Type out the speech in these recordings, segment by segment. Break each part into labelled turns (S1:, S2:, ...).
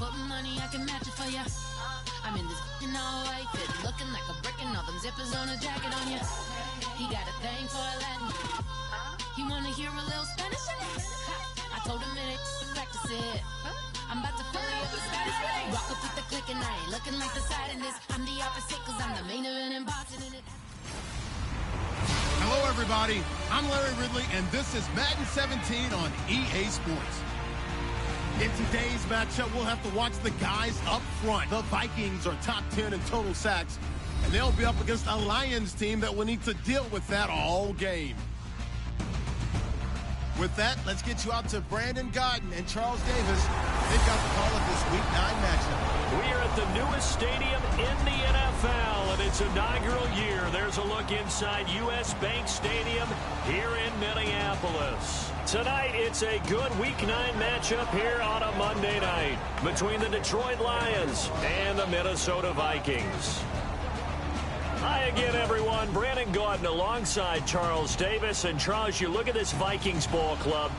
S1: putting money, I can match it for ya. I'm in this all white fit, looking like a brick and all them zippers on a jacket on ya. He got a thing for a Latin. He wanna hear a little Spanish in it. I told him it ain't practice it. I'm about to fill you up with Spanish. Rock up with the click and I ain't looking like the side in this. I'm the opposite cause I'm the main event and boxing in it.
S2: Hello everybody, I'm Larry Ridley and this is Madden 17 on EA Sports. In today's matchup, we'll have to watch the guys up front. The Vikings are top 10 in total sacks, and they'll be up against a Lions team that will need to deal with that all game. With that, let's get you out to Brandon Godden and Charles Davis. They've got the call of this Week 9 matchup.
S3: We are at the newest stadium in the NFL, and its inaugural year. There's a look inside U.S. Bank Stadium here in Minneapolis. Tonight, it's a good Week 9 matchup here on a Monday night between the Detroit Lions and the Minnesota Vikings. Hi again, everyone. Brandon Gaudin alongside Charles Davis. And, Charles, you look at this Vikings ball club.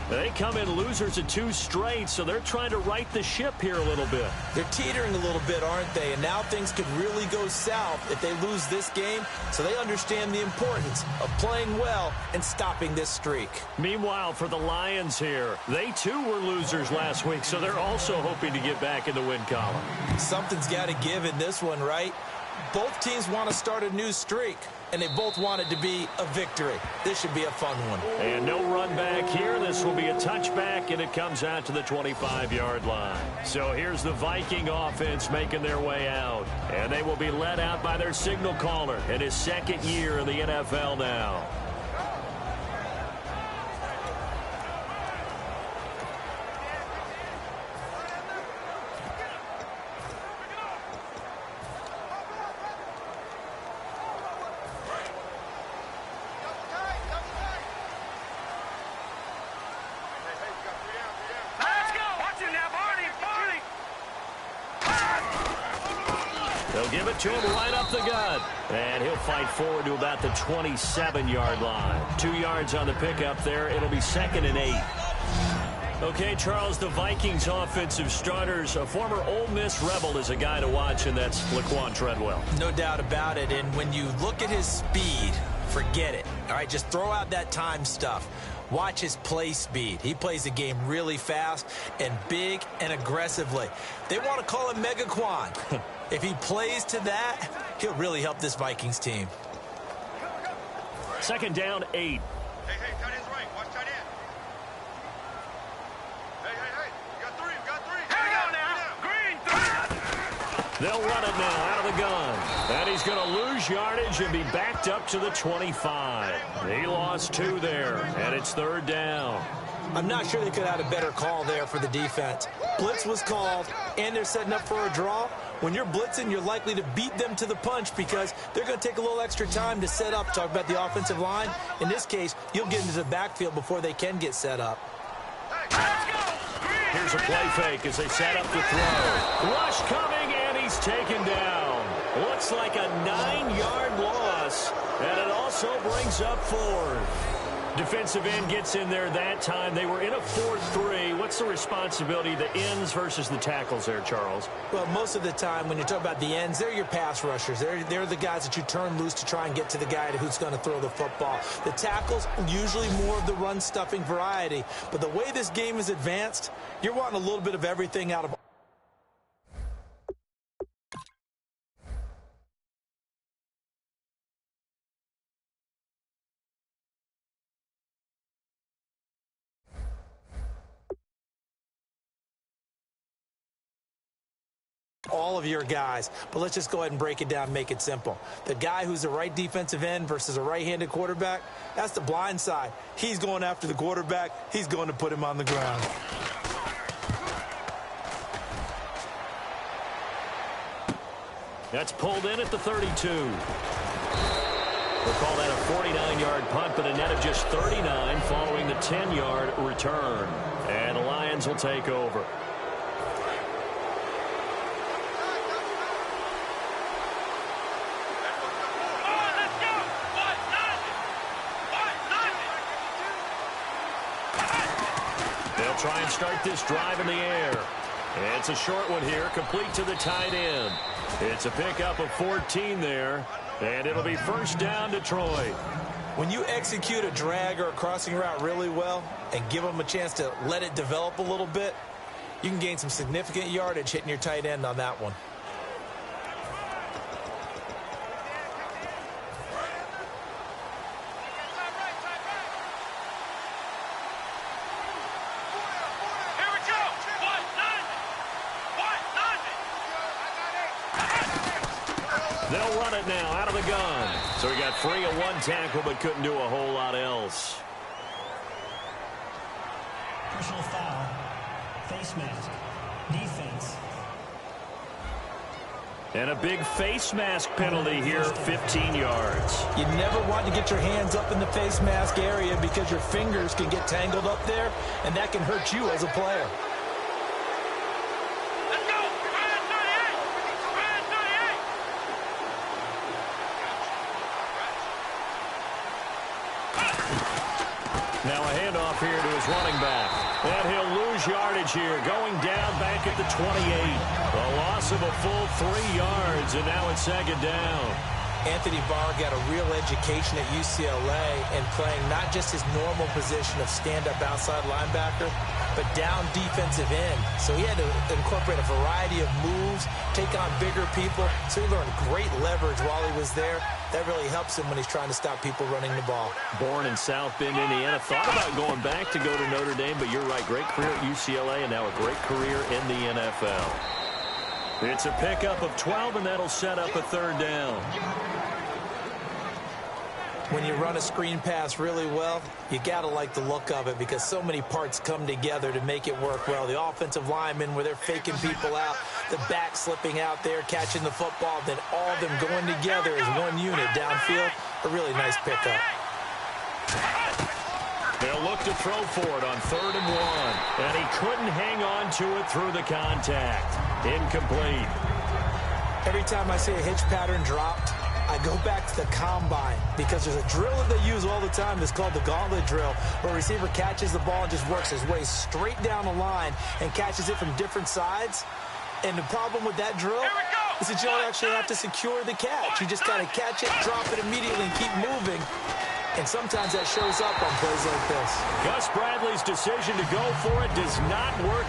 S3: They come in losers of 2 straight, so they're trying to right the ship here a little bit.
S4: They're teetering a little bit, aren't they? And now things could really go south if they lose this game, so they understand the importance of playing well and stopping this streak.
S3: Meanwhile, for the Lions here, they too were losers last week, so they're also hoping to get back in the win column. Something's got to give in this one, right? Both teams want to start a new streak, and they both want it to be a victory. This should be a fun one. And no run back here. This will be a touchback, and it comes out to the 25-yard line. So here's the Viking offense making their way out, and they will be led out by their signal caller in his 2nd year in the NFL now. Give it to him right up the gut. And he'll fight forward to about the 27-yard line. 2 yards on the pickup there. It'll be 2nd and 8. Okay, Charles, the Vikings offensive starters, a former Ole Miss Rebel is a guy to watch, and that's Laquan Treadwell.
S4: No doubt about it. And when you look at his speed, forget it. All right, just throw out that time stuff. Watch his play speed. He plays the game really fast and big and aggressively. They want to call him Megaquan. If he plays to that, he'll really help this Vikings team.
S3: 2nd down, 8.
S5: Hey, tight end's right. Watch tight end. Hey. You got 3. Here we go now. Green.
S3: They'll run it now out of the gun. And he's going to lose yardage and be backed up to the 25. He lost 2 there, and it's 3rd down.
S4: I'm not sure they could have had a better call there for the defense. Blitz was called, and they're setting up for a draw. When you're blitzing, you're likely to beat them to the punch because they're going to take a little extra time to set up. Talk about the offensive line. In this case, you'll get into the backfield before they can get set up.
S3: Here's a play fake as they set up the throw. Rush coming, and he's taken down. Looks like a 9-yard loss, and it also brings up 4th. Defensive end gets in there that time. They were in a 4-3. What's the responsibility, the ends versus the tackles there, Charles?
S4: Well, most of the time when you talk about the ends, they're your pass rushers. They're the guys that you turn loose to try and get to the guy who's going to throw the football. The tackles, usually more of the run-stuffing variety. But the way this game is advanced, you're wanting a little bit of everything out of all of your guys. But let's just go ahead and break it down and make it simple. The guy who's the right defensive end versus a right-handed quarterback, that's the blind side. He's going after the quarterback. He's going to put him on the ground.
S3: That's pulled in at the 32. We'll call that a 49-yard punt, but a net of just 39 following the 10-yard return. And the Lions will take over. They'll try and start this drive in the air. It's a short one here, complete to the tight end. It's a pickup of 14 there, and it'll be first down Detroit.
S4: When you execute a drag or a crossing route really well and give them a chance to let it develop a little bit, you can gain some significant yardage hitting your tight end on that one.
S3: They'll run it now out of the gun. So he got free of one tackle but couldn't do a whole lot else.
S6: Personal foul. Face mask. Defense.
S3: And a big face mask penalty here, 15 yards.
S4: You never want to get your hands up in the face mask area because your fingers can get tangled up there, and that can hurt you as a player.
S3: Now a handoff here to his running back. And he'll lose yardage here, going down back at the 28. A loss of a full 3 yards, and now it's second down.
S4: Anthony Barr got a real education at UCLA in playing not just his normal position of stand-up outside linebacker, but down defensive end. So he had to incorporate a variety of moves, take on bigger people. So he learned great leverage while he was there. That really helps him when he's trying to stop people running the ball.
S3: Born in South Bend, Indiana. Thought about going back to go to Notre Dame, but you're right. Great career at UCLA and now a great career in the NFL. It's a pickup of 12, and that'll set up a third down.
S4: When you run a screen pass really well, you got to like the look of it because so many parts come together to make it work well. The offensive linemen, where they're faking people out, the back slipping out there, catching the football, then all of them going together as one unit downfield. A really nice pickup.
S3: They'll look to throw for it on 3rd and 1, and he couldn't hang on to it through the contact. Incomplete.
S4: Every time I see a hitch pattern dropped, I go back to the combine because there's a drill that they use all the time. It's called the gauntlet drill, where a receiver catches the ball and just works his way straight down the line and catches it from different sides. And the problem with that drill is that you don't actually have to secure the catch. You just got to catch it, drop it immediately, and keep moving. And sometimes that shows up on plays like this.
S3: Gus Bradley's decision to go for it does not work.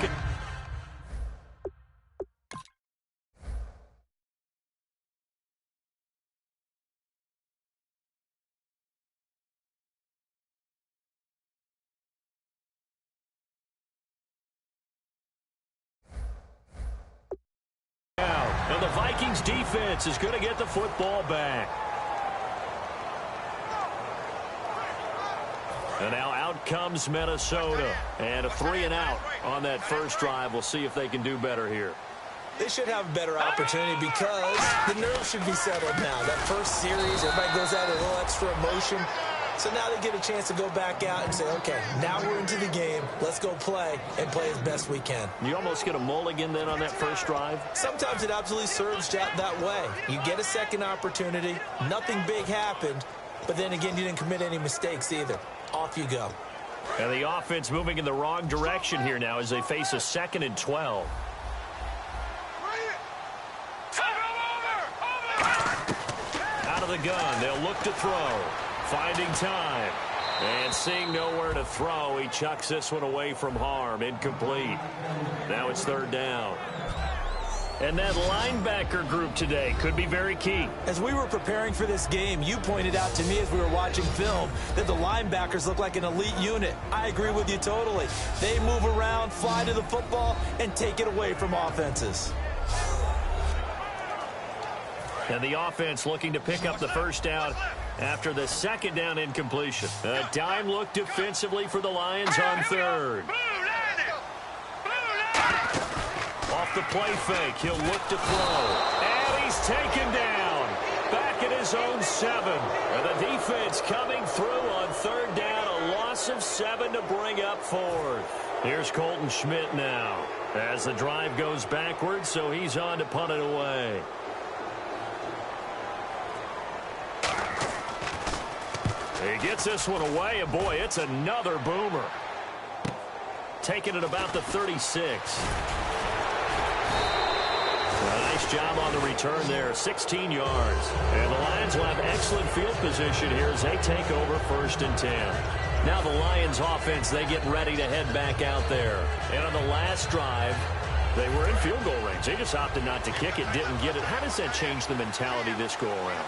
S3: And the Vikings defense is going to get the football back. And now out comes Minnesota. And a 3-and-out on that first drive. We'll see if they can do better here.
S4: They should have a better opportunity because the nerves should be settled now. That first series, everybody goes out with a little extra emotion. So now they get a chance to go back out and say, okay, now we're into the game. Let's go play and play as best we can.
S3: You almost get a mulligan then on that first drive?
S4: Sometimes it absolutely serves that way. You get a second opportunity. Nothing big happened. But then again, you didn't commit any mistakes either. Off you go.
S3: And the offense moving in the wrong direction here now as they face a 2nd and 12. Out of the gun, they'll look to throw. Finding time. And seeing nowhere to throw, he chucks this one away from harm. Incomplete. Now it's 3rd down. And that linebacker group today could be very key.
S4: As we were preparing for this game, you pointed out to me as we were watching film that the linebackers look like an elite unit. I agree with you totally. They move around, fly to the football, and take it away from offenses.
S3: And the offense looking to pick up the first down after the 2nd down incompletion. A dime look defensively for the Lions on 3rd. Off the play fake, he'll look to throw. And he's taken down. Back at his own 7. And the defense coming through on 3rd down. A loss of 7 to bring up 4th. Here's Colton Schmidt now as the drive goes backwards, so he's on to punt it away. He gets this one away, and boy, it's another boomer. Taking it about the 36. Nice job on the return there, 16 yards. And the Lions will have excellent field position here as they take over 1st and 10. Now the Lions offense, they get ready to head back out there. And on the last drive, they were in field goal range. They just opted not to kick it, didn't get it. How does that change the mentality this go around?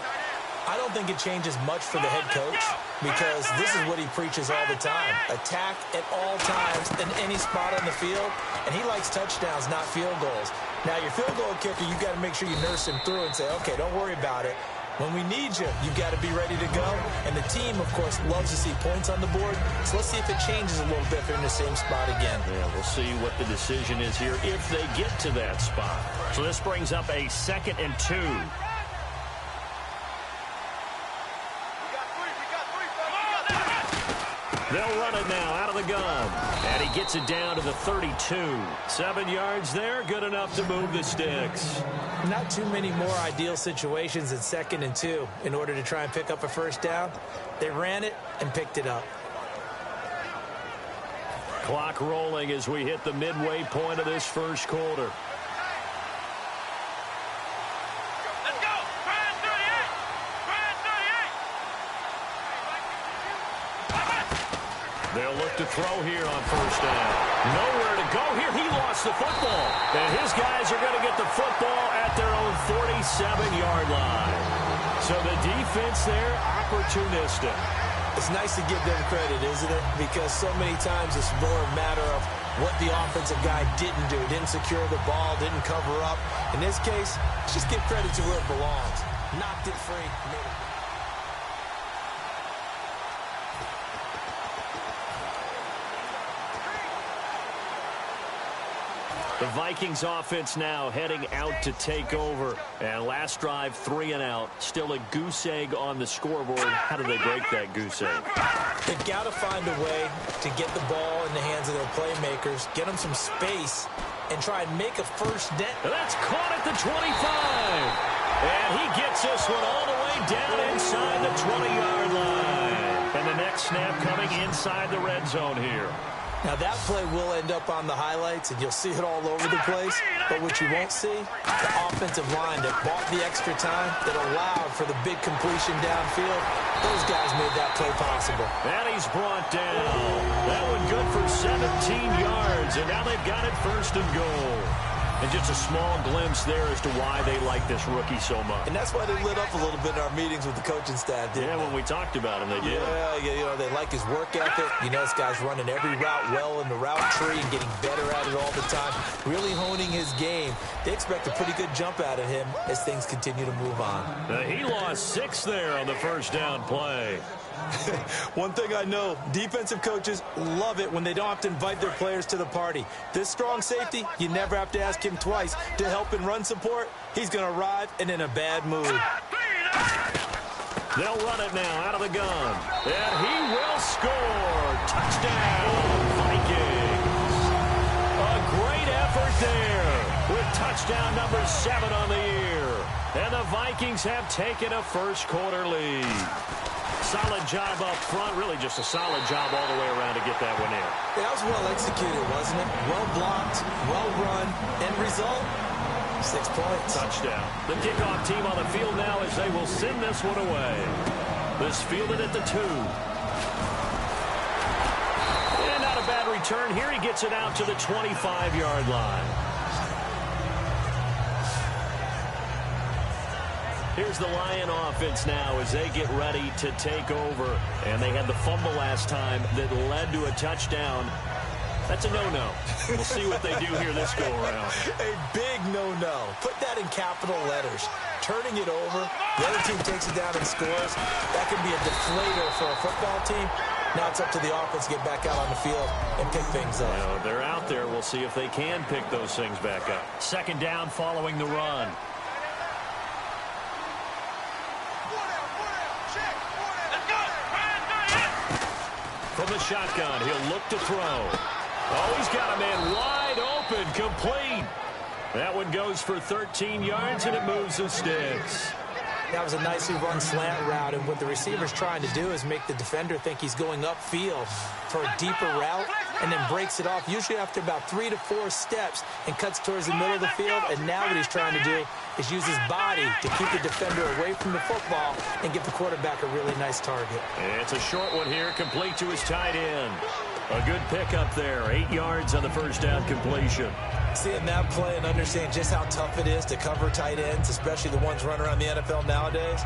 S4: I don't think it changes much for the head coach because this is what he preaches all the time. Attack at all times in any spot on the field, and he likes touchdowns, not field goals. Now, your field goal kicker, you've got to make sure you nurse him through and say, okay, don't worry about it. When we need you, you've got to be ready to go. And the team, of course, loves to see points on the board. So let's see if it changes a little bit if they're in the same spot again.
S3: Yeah, we'll see what the decision is here if they get to that spot. So this brings up a 2nd and 2. They'll run it now out of the gun. And he gets it down to the 32. 7 yards there, good enough to move the sticks.
S4: Not too many more ideal situations in 2nd and 2 in order to try and pick up a 1st down. They ran it and picked it up.
S3: Clock rolling as we hit the midway point of this 1st quarter. They'll look to throw here on 1st down. Nowhere to go here. He lost the football. And his guys are going to get the football at their own 47-yard line. So the defense there, opportunistic.
S4: It's nice to give them credit, isn't it? Because so many times it's more a matter of what the offensive guy didn't do. Didn't secure the ball, didn't cover up. In this case, just give credit to where it belongs. Knocked it free. Made it.
S3: The Vikings offense now heading out to take over. And last drive, 3 and out. Still a goose egg on the scoreboard. How do they break that goose egg?
S4: They've got to find a way to get the ball in the hands of their playmakers, get them some space, and try and make a 1st down.
S3: That's caught at the 25. And he gets this one all the way down inside the 20-yard line. And the next snap coming inside the red zone here.
S4: Now, that play will end up on the highlights, and you'll see it all over the place. But what you won't see, the offensive line that bought the extra time, that allowed for the big completion downfield, those guys made that play possible.
S3: And he's brought down. That one good for 17 yards, and now they've got it 1st and goal. And just a small glimpse there as to why they like this rookie so much.
S4: And that's why they lit up a little bit in our meetings with the coaching staff, didn't they?
S3: When we talked about him, they did.
S4: Yeah, you know, they like his work ethic. You know, this guy's running every route well in the route tree and getting better at it all the time, really honing his game. They expect a pretty good jump out of him as things continue to move on.
S3: He lost 6 there on the 1st down play.
S4: One thing I know, defensive coaches love it when they don't have to invite their players to the party. This strong safety, you never have to ask him twice to help in run support. He's going to arrive and in a bad mood.
S3: They'll run it now out of the gun. And he will score. Touchdown, Vikings. A great effort there with touchdown number 7 on the year. And the Vikings have taken a 1st quarter lead. Solid job up front, really just a solid job all the way around to get that one in.
S4: That was well executed, wasn't it? Well blocked, well run, end result, 6 points.
S3: Touchdown. The kickoff team on the field now as they will send this one away. This fielded at the 2. And not a bad return here. He gets it out to the 25-yard line. Here's the Lion offense now as they get ready to take over. And they had the fumble last time that led to a touchdown. That's a no-no. We'll see what they do here this go-around.
S4: A big no-no. Put that in capital letters. Turning it over, the other team takes it down and scores. That can be a deflator for a football team. Now it's up to the offense to get back out on the field and pick things up.
S3: You know, they're out there. We'll see if they can pick those things back up. 2nd down following the run. From the shotgun, he'll look to throw. Oh, he's got a man wide open, complete. That one goes for 13 yards, and it moves the sticks.
S4: That was a nicely run slant route, and what the receiver's trying to do is make the defender think he's going upfield for a deeper route and then breaks it off, usually after about 3 to 4 steps, and cuts towards the middle of the field. And now what he's trying to do is use his body to keep the defender away from the football and give the quarterback a really nice target.
S3: It's a short one here, complete to his tight end. A good pickup there, 8 yards on the first down completion.
S4: Seeing that play and understanding just how tough it is to cover tight ends, especially the ones running around the NFL nowadays,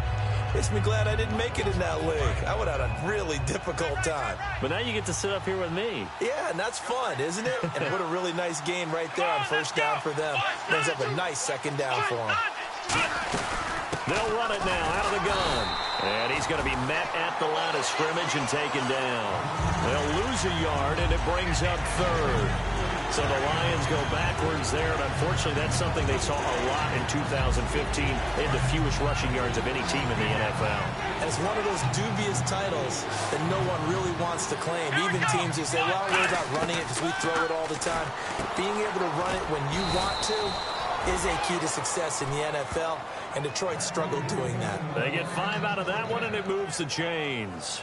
S4: makes me glad I didn't make it in that league. I would have had a really difficult time.
S3: But now you get to sit up here with me.
S4: Yeah, and that's fun, isn't it? And what a really nice game right there on first down for them. Brings up a nice second down for them.
S3: They'll run it now out of the gun. And he's going to be met at the line of scrimmage and taken down. They'll lose a yard, and it brings up third. So the Lions go backwards there, and unfortunately that's something they saw a lot in 2015. They had the fewest rushing yards of any team in the NFL.
S4: And it's one of those dubious titles that no one really wants to claim. Even teams who say, well, we're about running it because we throw it all the time. Being able to run it when you want to is a key to success in the NFL, and Detroit struggled doing that.
S3: They get 5 out of that one, and it moves the chains.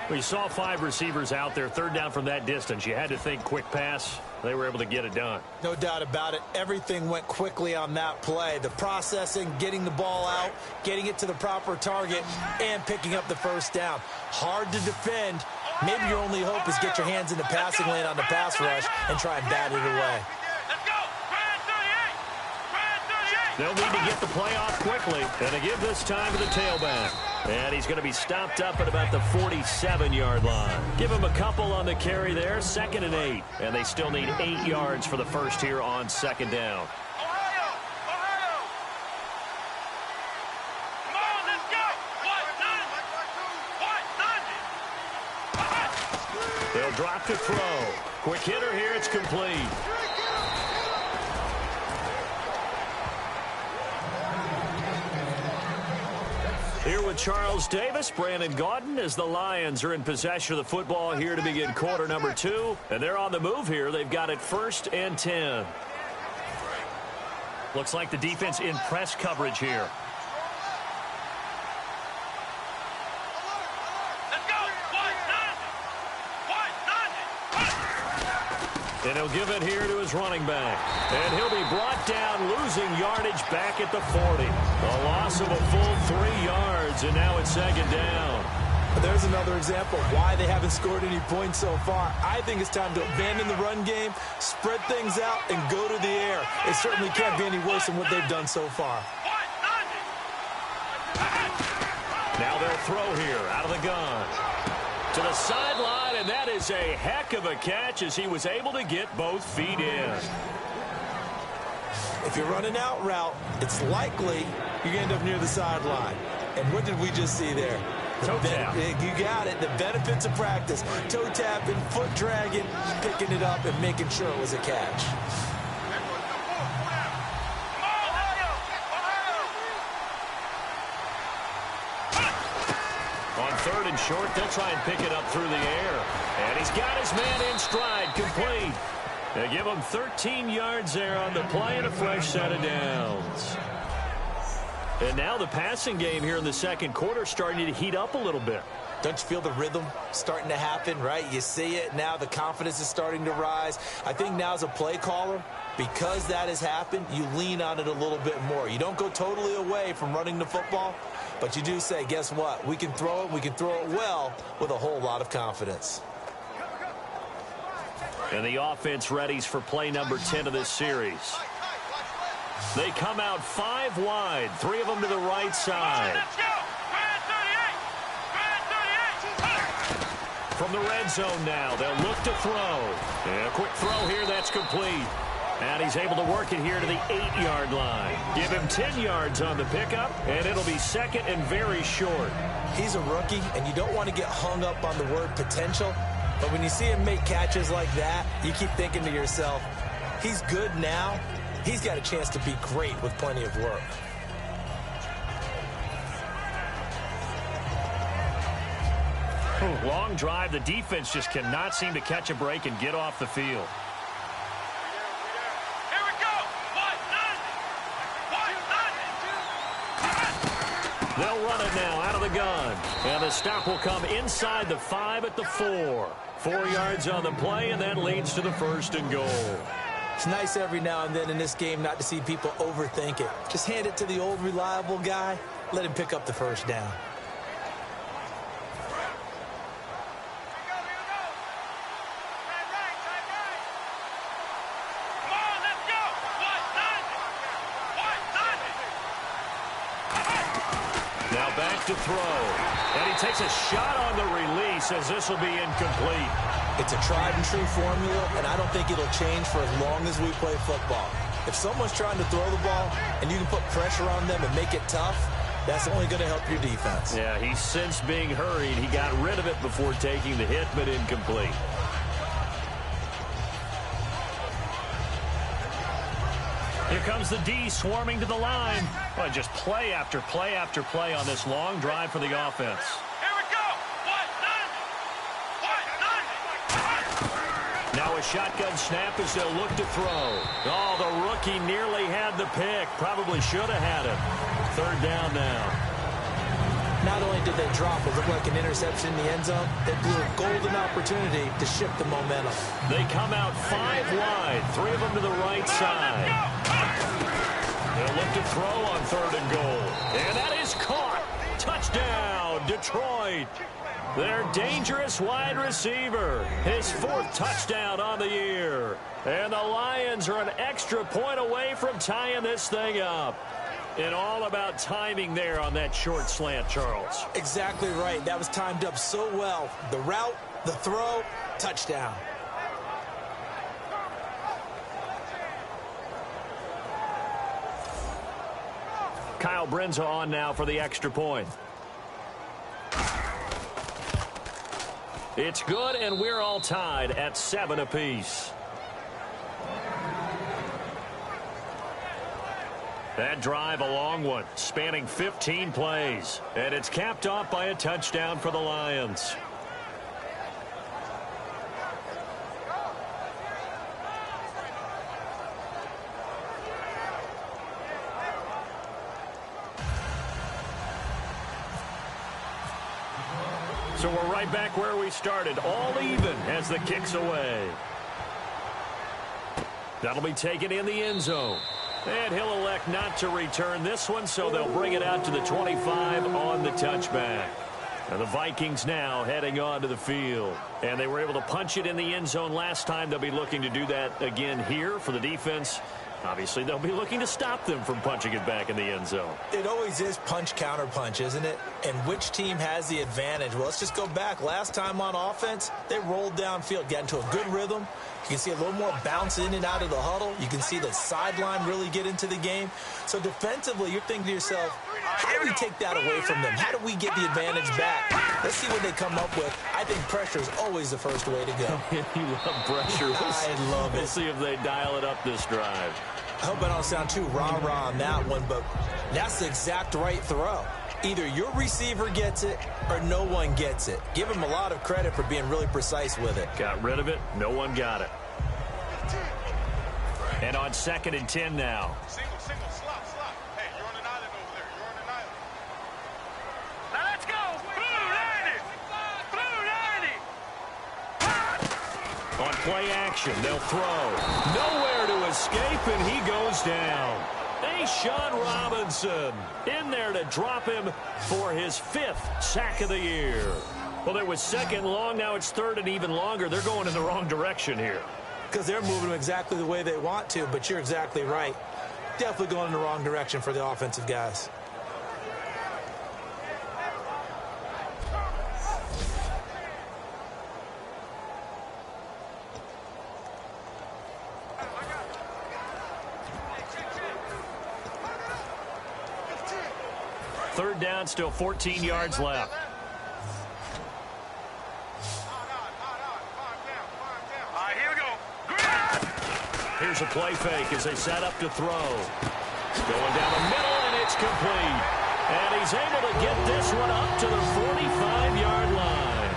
S3: We saw 5 receivers out there, third down from that distance. You had to think quick pass. They were able to get it done.
S4: No doubt about it. Everything went quickly on that play. The processing, getting the ball out, getting it to the proper target, and picking up the first down. Hard to defend. Maybe your only hope is get your hands in the passing lane on the pass rush and try and bat it away.
S3: They'll need to get the play off quickly, and to give this time to the tailback. And he's going to be stopped up at about the 47-yard line. Give him a couple on the carry there, 2nd and 8. And they still need 8 yards for the first here on second down. They'll drop to throw. Quick hitter here, it's complete. Here with Charles Davis, Brandon Gaudin, as the Lions are in possession of the football here to begin quarter number 2. And they're on the move here. They've got it 1st and 10. Looks like the defense in press coverage here. And he'll give it here to his running back. And he'll be brought down, losing yardage back at the 40. A loss of a full 3 yards, and now it's 2nd down.
S4: There's another example of why they haven't scored any points so far. I think it's time to abandon the run game, spread things out, and go to the air. It certainly can't be any worse than what they've done so far.
S3: Now they'll throw here out of the gun. To the sideline, and that is a heck of a catch as he was able to get both feet in.
S4: If you're running out route, it's likely you're going to end up near the sideline. And what did we just see there?
S3: Toe tap.
S4: You got it. The benefits of practice. Toe tapping, foot dragging, picking it up, and making sure it was a catch.
S3: On 3rd and short, they'll try and pick it up through the air. And he's got his man in stride, complete. They give him 13 yards there on the play and a fresh set of downs. And now the passing game here in the second quarter starting to heat up a little bit.
S4: Don't you feel the rhythm starting to happen, right? You see it now. The confidence is starting to rise. I think now as a play caller, because that has happened, you lean on it a little bit more. You don't go totally away from running the football, but you do say, guess what? We can throw it. We can throw it well with a whole lot of confidence.
S3: And the offense readies for play number 10 of this series. They come out 5 wide, 3 of them to the right side. From the red zone now, they'll look to throw. And a quick throw here, that's complete. And he's able to work it here to the 8-yard line. Give him 10 yards on the pickup, and it'll be 2nd and very short.
S4: He's a rookie, and you don't want to get hung up on the word potential. But when you see him make catches like that, you keep thinking to yourself, he's good now. He's got a chance to be great with plenty of work.
S3: Long drive. The defense just cannot seem to catch a break and get off the field.
S5: Here we go.
S3: They'll run it now out of the gun. And the stop will come inside the 5 at the 4. 4 yards on the play, and that leads to the 1st and goal.
S4: It's nice every now and then in this game not to see people overthink it. Just hand it to the old reliable guy. Let him pick up the 1st down.
S3: Now back to throw. And he takes a shot on the release as this will be incomplete.
S4: It's a tried-and-true formula, and I don't think it'll change for as long as we play football. If someone's trying to throw the ball and you can put pressure on them and make it tough, that's only going to help your defense.
S3: Yeah, he's since being hurried. He got rid of it before taking the hit, but incomplete. Here comes the D swarming to the line. Well, just play after play after play on this long drive for the offense.
S5: Here we go.
S3: Now a shotgun snap as they'll look to throw. Oh, the rookie nearly had the pick. Probably should have had it. 3rd down now.
S4: Not only did they drop what looked like an interception in the end zone, they blew a golden opportunity to shift the momentum.
S3: They come out 5 wide, 3 of them to the right side. They'll look to throw on 3rd and goal. And that is caught. Touchdown, Detroit. Their dangerous wide receiver. His 4th touchdown on the year. And the Lions are an extra point away from tying this thing up. And all about timing there on that short slant, Charles.
S4: Exactly right. That was timed up so well. The route, the throw, touchdown.
S3: Kyle Brinza on now for the extra point. It's good, and we're all tied at 7 apiece. That drive, a long one, spanning 15 plays. And it's capped off by a touchdown for the Lions. So we're right back where we started, all even as the kick's away. That'll be taken in the end zone. And he'll elect not to return this one, so they'll bring it out to the 25 on the touchback. And the Vikings now heading onto the field. And they were able to punch it in the end zone last time. They'll be looking to do that again here for the defense. Obviously, they'll be looking to stop them from punching it back in the end zone.
S4: It always is punch-counter-punch, isn't it? And which team has the advantage? Well, let's just go back. Last time on offense, they rolled downfield, got into a good rhythm. You can see a little more bounce in and out of the huddle. You can see the sideline really get into the game. So defensively, you're thinking to yourself, how do we take that away from them? How do we get the advantage back? Let's see what they come up with. I think pressure is always the first way to go.
S3: You love pressure.
S4: I love it.
S3: We'll see if they dial it up this drive.
S4: I hope I don't sound too rah-rah on that one, but that's the exact right throw. Either your receiver gets it or no one gets it. Give him a lot of credit for being really precise with it.
S3: Got rid of it. No one got it. And on 2nd and 10 now.
S5: Single, slop. Hey, you're on an island over there. You're on an island. Now let's go. Blue 90.
S3: On play action, they'll throw. Nowhere to escape, and he goes down. Sean Robinson in there to drop him for his 5th sack of the year. Well, there was 2nd long. Now it's 3rd and even longer. They're going in the wrong direction here.
S4: Because they're moving them exactly the way they want to, but you're exactly right. Definitely going in the wrong direction for the offensive guys.
S3: Third down, still 14 yards left.
S5: Here we go.
S3: Here's a play fake as they set up to throw. Going down the middle, and it's complete. And he's able to get this one up to the 45-yard line.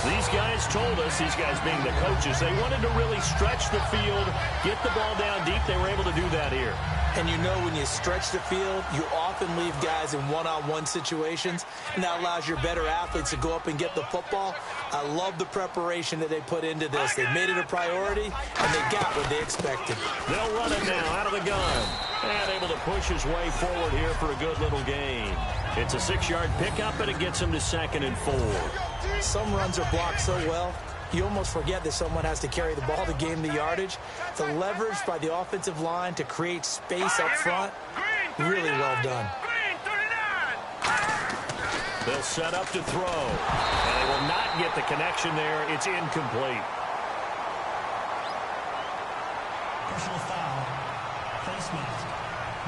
S3: These guys told us, these guys being the coaches, they wanted to really stretch the field, get the ball down deep. They were able to do that here.
S4: And you know when you stretch the field, you often leave guys in one-on-one situations, and that allows your better athletes to go up and get the football. I love the preparation that they put into this. They made it a priority, and they got what they expected.
S3: They'll run it now out of the gun. And able to push his way forward here for a good little gain. It's a 6-yard pickup, and it gets him to 2nd and 4.
S4: Some runs are blocked so well, you almost forget that someone has to carry the ball to gain the yardage. The leverage by the offensive line to create space up front, really well done.
S3: They'll set up to throw, and they will not get the connection there. It's incomplete.
S6: Personal foul. Face mask.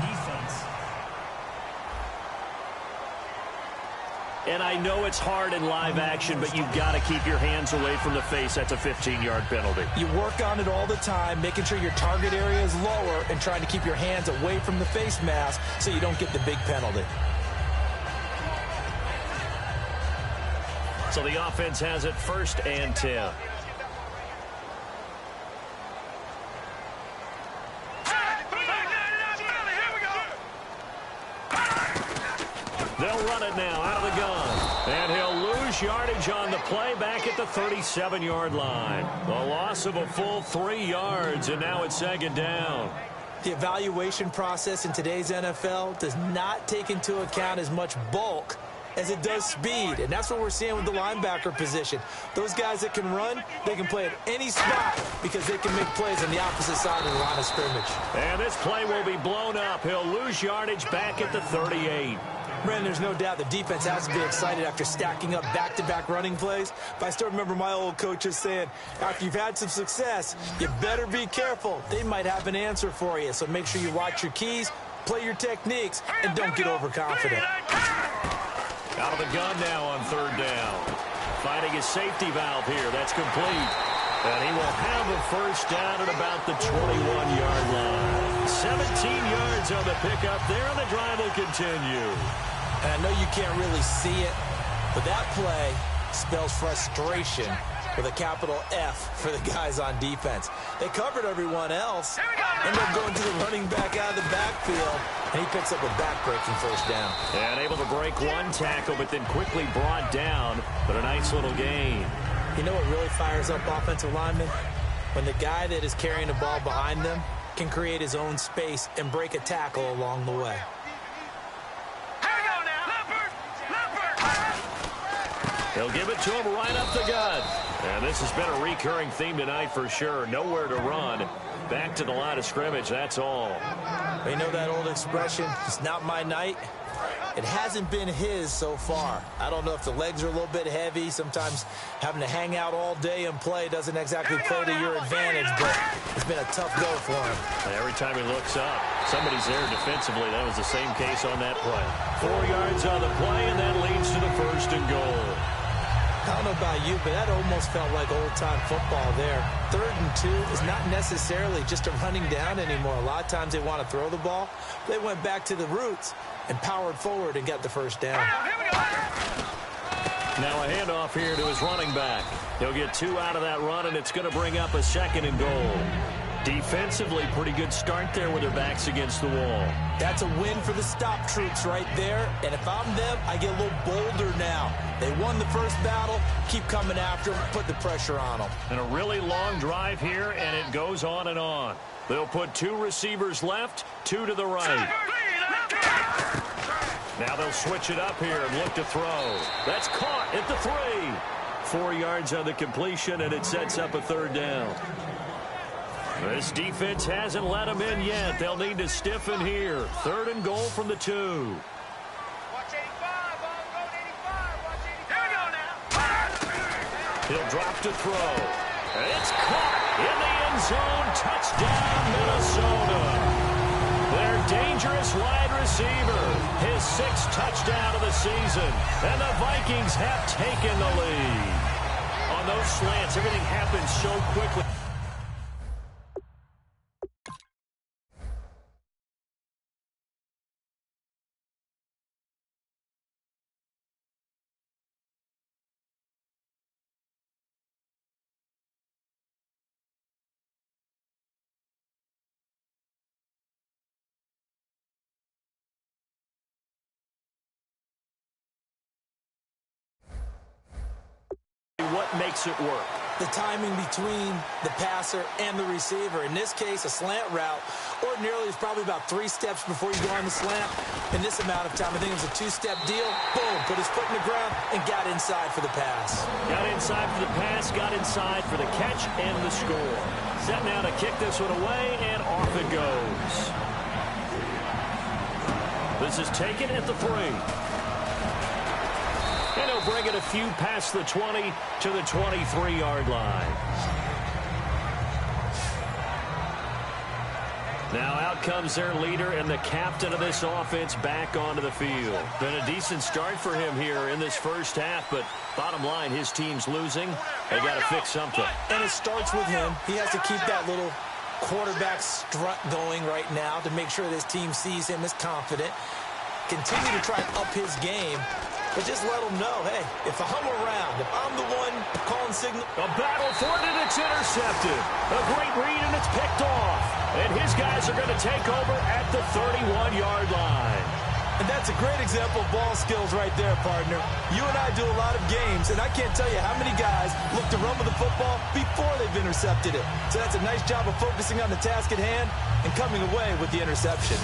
S6: Defense.
S3: And I know it's hard in live action, but you've got to keep your hands away from the face. That's a 15-yard penalty.
S4: You work on it all the time, making sure your target area is lower and trying to keep your hands away from the face mask so you don't get the big penalty.
S3: So the offense has it 1st and 10. They'll run it now out of the gun. And he'll lose yardage on the play back at the 37-yard line. The loss of a full 3 yards, and now it's 2nd down.
S4: The evaluation process in today's NFL does not take into account as much bulk as it does speed, and that's what we're seeing with the linebacker position. Those guys that can run, they can play at any spot because they can make plays on the opposite side of the line of scrimmage.
S3: And this play will be blown up. He'll lose yardage back at the 38.
S4: Brandon, there's no doubt the defense has to be excited after stacking up back-to-back running plays. But I still remember my old coaches saying, after you've had some success, you better be careful. They might have an answer for you. So make sure you watch your keys, play your techniques, and don't get overconfident.
S3: Out of the gun now on 3rd down. Finding his safety valve here. That's complete. And he will have a 1st down at about the 21-yard line. 17 yards on the pickup there, and the drive will continue.
S4: And I know you can't really see it, but that play spells frustration with a capital F for the guys on defense. They covered everyone else, end up going to the running back out of the backfield, and he picks up a back-breaking 1st down.
S3: And able to break one tackle, but then quickly brought down, but a nice little gain.
S4: You know what really fires up offensive linemen? When the guy that is carrying the ball behind them can create his own space and break a tackle along the way.
S3: He'll give it to him right up the gut. And this has been a recurring theme tonight for sure. Nowhere to run. Back to the line of scrimmage, that's all.
S4: You know that old expression, it's not my night? It hasn't been his so far. I don't know if the legs are a little bit heavy. Sometimes having to hang out all day and play doesn't exactly play to your advantage, but it's been a tough go for him.
S3: And every time he looks up, somebody's there defensively. That was the same case on that play. 4 yards on the play, and that leads to the 1st and goal.
S4: I don't know about you, but that almost felt like old-time football there. 3rd and 2 is not necessarily just a running down anymore. A lot of times they want to throw the ball. They went back to the roots and powered forward and got the 1st down.
S3: Now a handoff here to his running back. He'll get 2 out of that run, and it's going to bring up a 2nd and goal. Defensively, pretty good start there with their backs against the wall.
S4: That's a win for the stop troops right there. And if I'm them, I get a little bolder now. They won the 1st battle. Keep coming after them. Put the pressure on them.
S3: And a really long drive here, and it goes on and on. They'll put 2 receivers left, 2 to the right. Now they'll switch it up here and look to throw. That's caught at the 3. 4 yards on the completion, and it sets up a 3rd down. This defense hasn't let them in yet. They'll need to stiffen here. 3rd and goal from the 2.
S5: Watch 85, go 85, watch 85. Here we go now.
S3: He'll drop to throw. And it's caught in the end zone. Touchdown, Minnesota. Their dangerous wide receiver. His 6th touchdown of the season. And the Vikings have taken the lead. On those slants, everything happens so quickly. makes it work?
S4: The timing between the passer and the receiver. In this case, a slant route ordinarily is probably about 3 steps before you go on the slant. In this amount of time, I think it was a 2-step deal. Boom, put his foot in the ground and got inside for the pass.
S3: Got inside for the pass, got inside for the catch and the score. Set now to kick this one away, and off it goes. This is taken at the 3. And he'll bring it a few past the 20 to the 23-yard line. Now out comes their leader and the captain of this offense back onto the field. Been a decent start for him here in this first half, but bottom line, his team's losing. They got to fix something.
S4: And it starts with him. He has to keep that little quarterback strut going right now to make sure this team sees him as confident. Continue to try and up his game. But just let them know, hey, if I'm around, if I'm the one calling signal.
S3: A battle for it, and it's intercepted. A great read, and it's picked off. And his guys are going to take over at the 31-yard line.
S4: And that's a great example of ball skills right there, partner. You and I do a lot of games, and I can't tell you how many guys look to run with the football before they've intercepted it. So that's a nice job of focusing on the task at hand and coming away with the interception.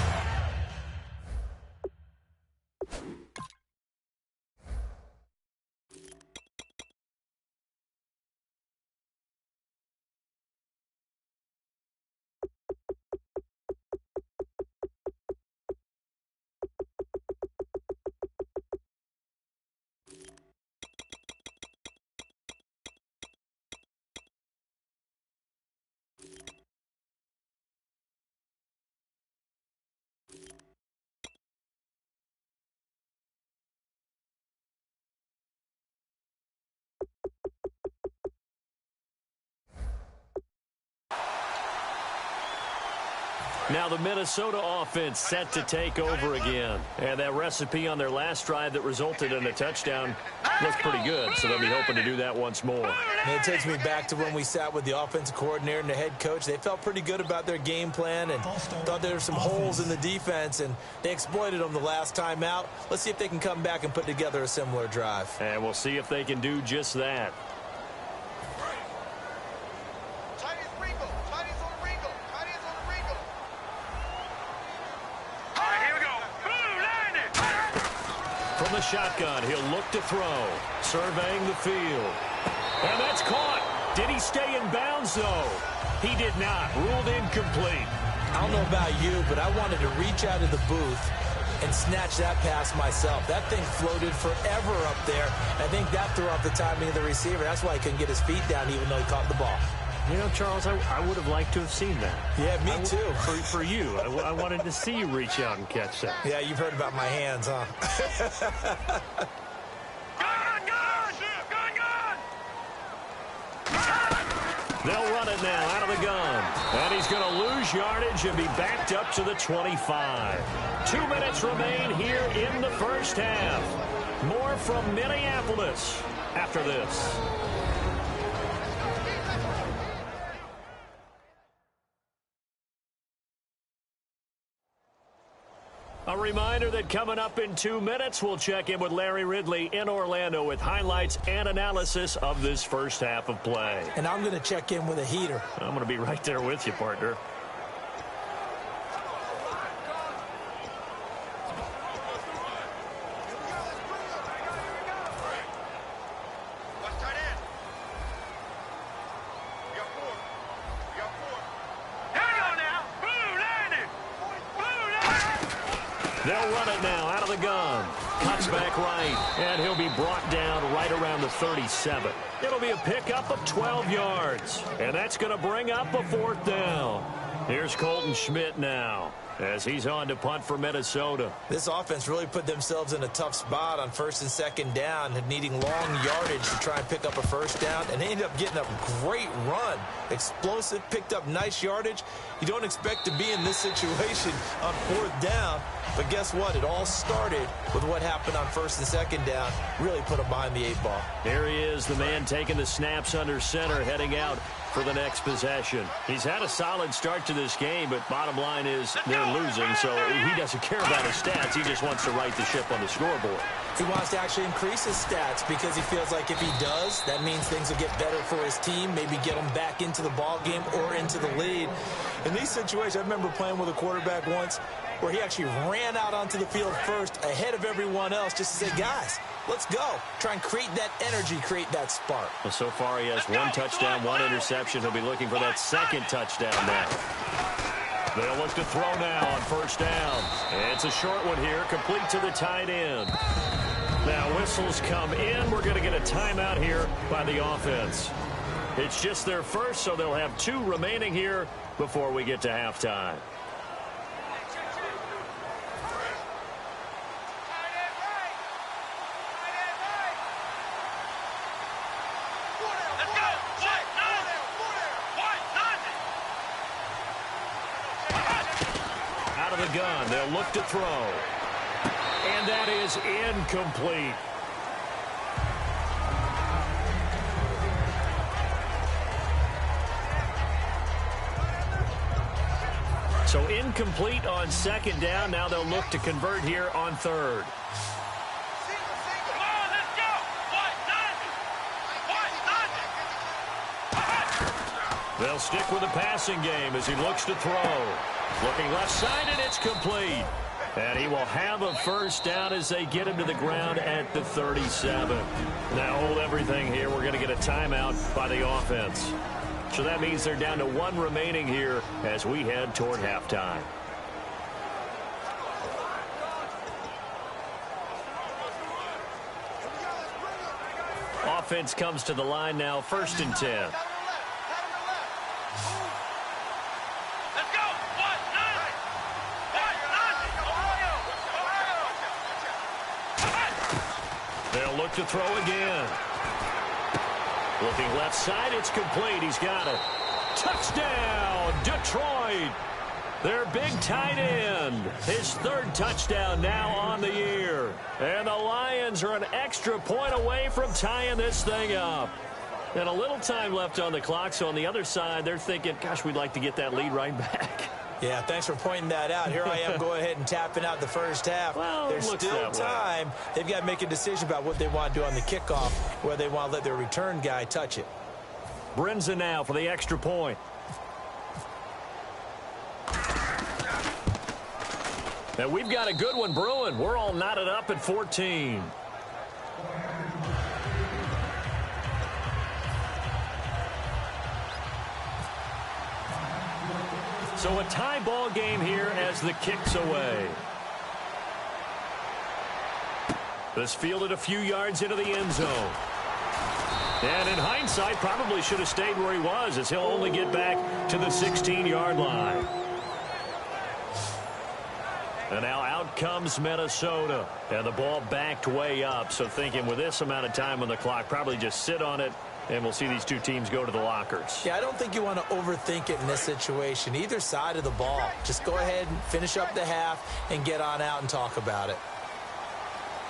S3: Now the Minnesota offense set to take over again. And that recipe on their last drive that resulted in a touchdown looks pretty good, so they'll be hoping to do that once more.
S4: And it takes me back to when we sat with the offensive coordinator and the head coach. They felt pretty good about their game plan and thought there were some holes in the defense, and they exploited them the last time out. Let's see if they can come back and put together a similar drive.
S3: And we'll see if they can do just that. From the shotgun, he'll look to throw. Surveying the field. And that's caught. Did he stay in bounds, though? He did not. Ruled incomplete.
S4: I don't know about you, but I wanted to reach out of the booth and snatch that pass myself. That thing floated forever up there. I think that threw off the timing of the receiver. That's why he couldn't get his feet down even though he caught the ball.
S3: You know, Charles, I would have liked to have seen that.
S4: Yeah, me too.
S3: For you. I wanted to see you reach out and catch that.
S4: Yeah, you've heard about my hands, huh?
S3: They'll run it now out of the gun. And he's going to lose yardage and be backed up to the 25. 2 minutes remain here in the first half. More from Minneapolis after this. A reminder that coming up in 2 minutes, we'll check in with Larry Ridley in Orlando with highlights and analysis of this first half of play.
S4: And I'm going to check in with a heater.
S3: I'm going to be right there with you, partner. They'll run it now out of the gun. Cuts back right, and he'll be brought down right around the 37. It'll be a pickup of 12 yards, and that's going to bring up a 4th down. Here's Colton Schmidt now as he's on to punt for Minnesota.
S4: This offense really put themselves in a tough spot on 1st and 2nd down, needing long yardage to try and pick up a 1st down, and they ended up getting a great run. Explosive, picked up nice yardage. You don't expect to be in this situation on 4th down, but guess what? It all started with what happened on 1st and 2nd down. Really put them behind the 8 ball.
S3: Here he is, the man taking the snaps under center, heading out for the next possession. He's had a solid start to this game, but bottom line is they're losing, so he doesn't care about his stats. He just wants to right the ship on the scoreboard.
S4: He wants to actually increase his stats because he feels like if he does, that means things will get better for his team, maybe get him back into the ball game or into the lead. In these situations, I remember playing with a quarterback once where he actually ran out onto the field first ahead of everyone else just to say, guys, let's go. Try and create that energy, create that spark.
S3: Well, so far he has 1 touchdown, 1 interception. He'll be looking for that second touchdown now. They'll look to throw now on first down. It's a short one here, complete to the tight end. Now whistles come in. We're going to get a timeout here by the offense. It's just their first, so they'll have 2 remaining here before we get to halftime. Out of the gun, they'll look to throw. And that is incomplete. So incomplete on second down. Now they'll look to convert here on third. They'll stick with the passing game as he looks to throw. Looking left side, and it's complete. And he will have a first down as they get him to the ground at the 37. Now hold everything here. We're going to get a timeout by the offense. So that means they're down to 1 remaining here as we head toward halftime. Offense comes to the line now, 1st and 10. They'll look to throw again. Looking left side, it's complete. He's got it. Touchdown, Detroit. Their big tight end. His 3rd touchdown now on the year. And the Lions are an extra point away from tying this thing up. And a little time left on the clock, so on the other side, they're thinking, gosh, we'd like to get that lead right back.
S4: Yeah, thanks for pointing that out. Here I am going ahead and tapping out the first half.
S3: Well,
S4: there's still time. They've got to make a decision about what they want to do on the kickoff, where they want to let their return guy touch it.
S3: Brinza now for the extra point. Now we've got a good one brewing. We're all knotted up at 14. So a tie ball game here as the kick's away. This fielded a few yards into the end zone. And in hindsight, probably should have stayed where he was, as he'll only get back to the 16-yard line. And now out comes Minnesota. And the ball backed way up. So thinking with this amount of time on the clock, probably just sit on it. And we'll see these 2 teams go to the lockers.
S4: Yeah, I don't think you want to overthink it in this situation. Either side of the ball. Just go ahead and finish up the half and get on out and talk about it.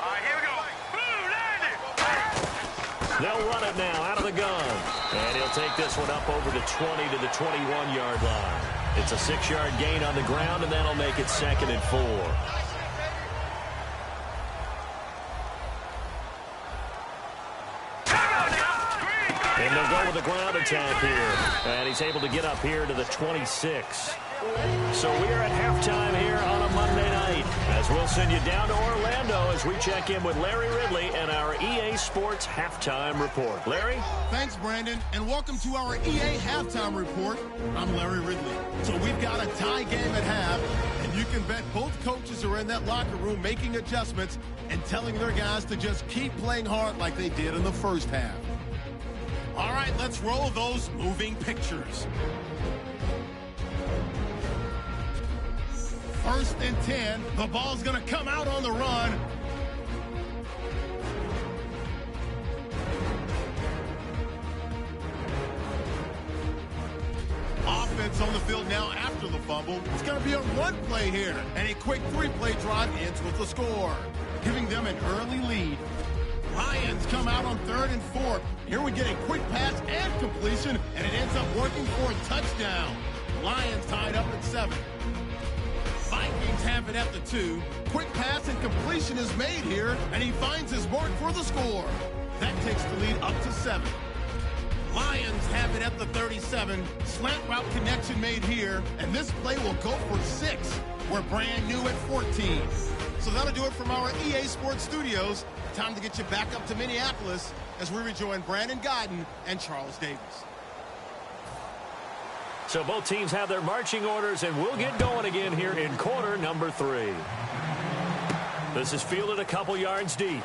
S5: All right, here we go.
S3: They'll run it now out of the gun. And he'll take this one up over the 20 to the 21-yard line. It's a 6-yard gain on the ground, and that'll make it 2nd and 4. And they'll go with the ground attack here. And he's able to get up here to the 26. So we are at halftime here on a Monday night, as we'll send you down to Orlando as we check in with Larry Ridley and our EA Sports Halftime Report. Larry?
S2: Thanks, Brandon, and welcome to our EA Halftime Report. I'm Larry Ridley. So we've got a tie game at half, and you can bet both coaches are in that locker room making adjustments and telling their guys to just keep playing hard like they did in the first half. All right, let's roll those moving pictures. 1st and 10. The ball's going to come out on the run. Offense on the field now after the fumble. It's going to be a run play here. And a quick 3-play drive ends with the score, giving them an early lead. Lions come out on 3rd and 4. Here we get a quick pass and completion, and it ends up working for a touchdown. Lions tied up at 7. Vikings have it at the 2. Quick pass and completion is made here, and he finds his mark for the score. That takes the lead up to 7. Lions have it at the 37. Slant route connection made here, and this play will go for 6. We're brand new at 14. So that'll do it from our EA Sports Studios. Time to get you back up to Minneapolis as we rejoin Brandon Godden and Charles Davis.
S3: So both teams have their marching orders, and we'll get going again here in quarter number 3. This is fielded a couple yards deep.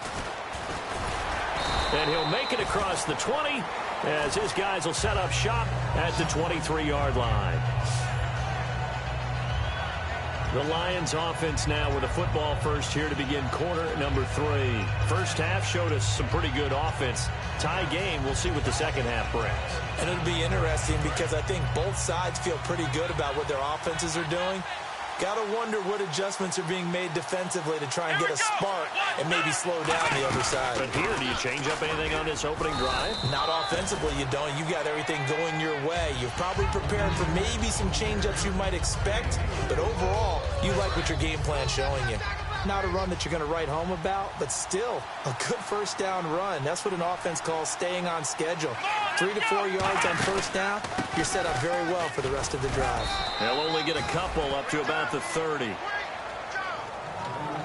S3: And he'll make it across the 20 as his guys will set up shop at the 23-yard line. The Lions offense now with a football first here to begin quarter number 3. First half showed us some pretty good offense. Tie game, we'll see what the second half brings.
S4: And it'll be interesting because I think both sides feel pretty good about what their offenses are doing. Got to wonder what adjustments are being made defensively to try and get a spark and maybe slow down the other side.
S3: But here, do you change up anything on this opening drive?
S4: Not offensively, you don't. You got everything going your way. You've probably prepared for maybe some change-ups you might expect, but overall, you like what your game plan's showing you. Not a run that you're going to write home about, but still a good first down run. That's what an offense calls staying on schedule. 3 to 4 yards on first down, you're set up very well for the rest of the drive.
S3: They'll only get a couple up to about the 30.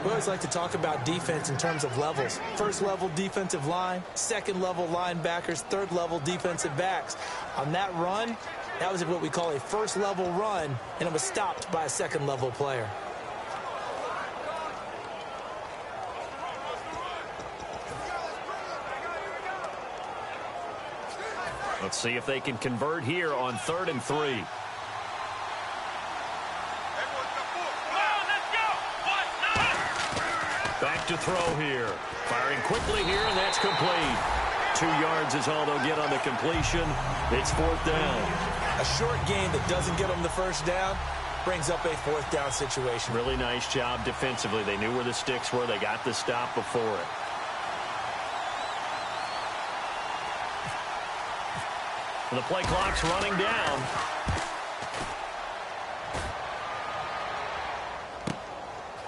S4: We always like to talk about defense in terms of levels. First level defensive line, second level linebackers, third level defensive backs. On that run, that was what we call a first level run, and it was stopped by a second level player.
S3: Let's see if they can convert here on 3rd and 3. Back to throw here. Firing quickly here, and that's complete. 2 yards is all they'll get on the completion. It's 4th down.
S4: A short game that doesn't get them the first down brings up a 4th down situation.
S3: Really nice job defensively. They knew where the sticks were. They got the stop before it. The play clock's running down.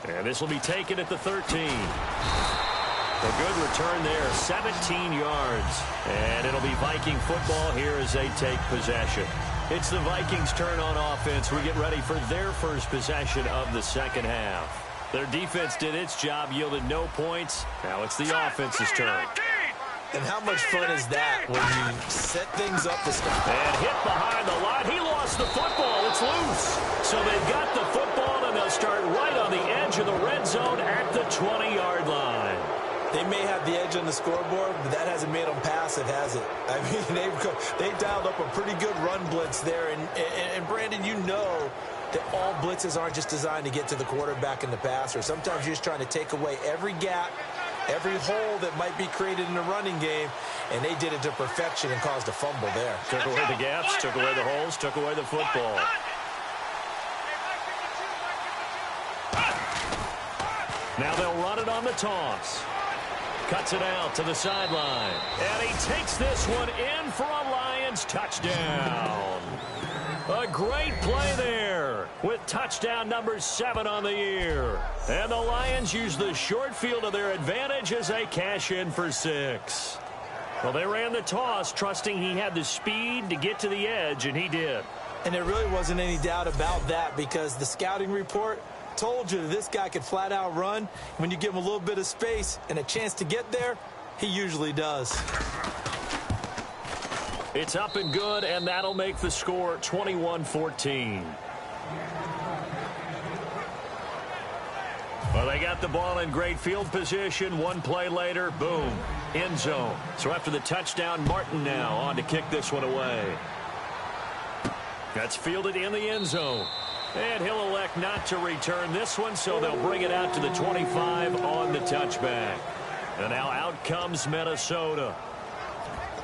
S3: And this will be taken at the 13. A good return there, 17 yards. And it'll be Viking football here as they take possession. It's the Vikings' turn on offense. We get ready for their first possession of the second half. Their defense did its job, yielded no points. Now it's the offense's turn.
S4: And how much fun is that when you set things up to start?
S3: And hit behind the line. He lost the football. It's loose. So they've got the football, and they'll start right on the edge of the red zone at the 20-yard line.
S4: They may have the edge on the scoreboard, but that hasn't made them passive, has it? I mean, they dialed up a pretty good run blitz there. And Brandon, you know that all blitzes aren't just designed to get to the quarterback in the passer. Sometimes you're just trying to take away every gap, every hole that might be created in the running game, and they did it to perfection and caused a fumble there.
S3: Took away the gaps, took away the holes, took away the football. Now they'll run it on the toss. Cuts it out to the sideline. And he takes this one in for a Lions touchdown. A great play there with touchdown number 7 on the year. And the Lions use the short field to their advantage as they cash in for 6. Well, they ran the toss, trusting he had the speed to get to the edge, and he did.
S4: And there really wasn't any doubt about that because the scouting report told you that this guy could flat out run. When you give him a little bit of space and a chance to get there, he usually does.
S3: It's up and good, and that'll make the score 21-14. Well, they got the ball in great field position. One play later, boom, end zone. So after the touchdown, Martin now on to kick this one away. That's fielded in the end zone. And he'll elect not to return this one, so they'll bring it out to the 25 on the touchback. And now out comes Minnesota.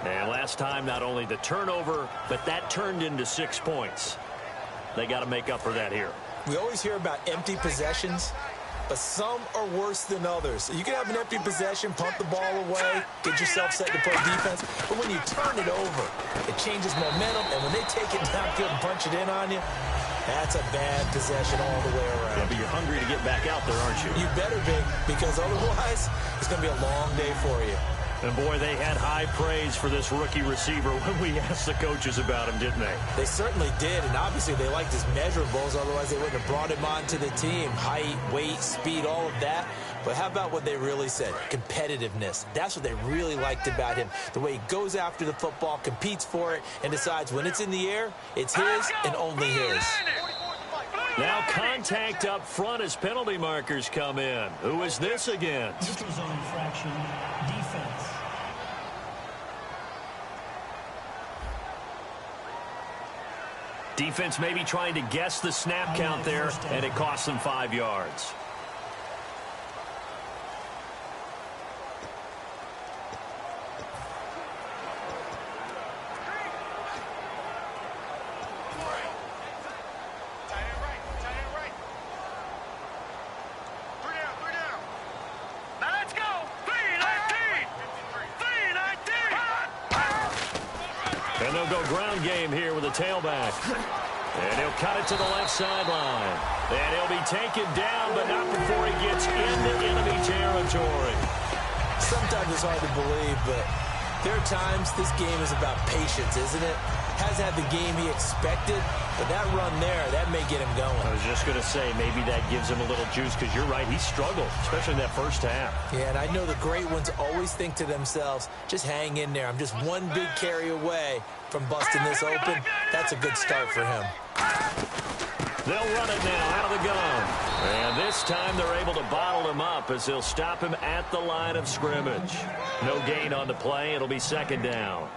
S3: And last time, not only the turnover, but that turned into 6 points. They got to make up for that here.
S4: We always hear about empty possessions. but some are worse than others. You can have an empty possession, pump the ball away, get yourself set to play defense, but when you turn it over, it changes momentum, and when they take it downfield and punch it in on you, that's a bad possession all the way around.
S3: Yeah, but you're hungry to get back out there, aren't you?
S4: You better be, because otherwise, it's going to be a long day for you.
S3: And, boy, they had high praise for this rookie receiver when we asked the coaches about him, didn't they?
S4: They certainly did, and obviously they liked his measurables. Otherwise, they wouldn't have brought him onto the team. Height, weight, speed, all of that. But how about what they really said? Competitiveness. That's what they really liked about him. The way he goes after the football, competes for it, and decides when it's in the air, it's his and only his.
S3: Now contact up front as penalty markers come in. Who is this against?
S6: Neutral zone infraction, defense.
S3: Defense maybe trying to guess the snap count there, and it costs them 5 yards. And they'll go ground game here with a tailback. And he'll cut it to the left sideline. And he'll be taken down, but not before he gets into enemy territory.
S4: Sometimes it's hard to believe, but there are times this game is about patience, isn't it? Hasn't had the game he expected, but that run there, that may get him going.
S3: I was just going to say, maybe that gives him a little juice, because you're right, he struggled, especially in that first half.
S4: Yeah, and I know the great ones always think to themselves, just hang in there. I'm just one big carry away from busting this open. That's a good start for him.
S3: They'll run it now out of the gun. And this time they're able to bottle him up as they'll stop him at the line of scrimmage. No gain on the play. It'll be second down.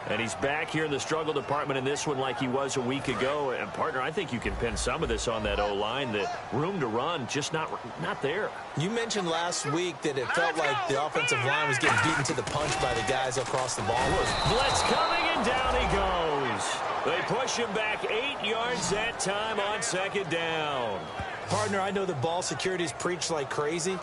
S3: And he's back here in the struggle department in this one like he was a week ago. And, partner, I think you can pin some of this on that O-line. The room to run just not there.
S4: You mentioned last week that it felt like the offensive line was getting beaten to the punch by the guys across the ball.
S3: Blitz coming, and down he goes. They push him back 8 yards that time on second down.
S4: Partner, I know the ball security's preached like crazy,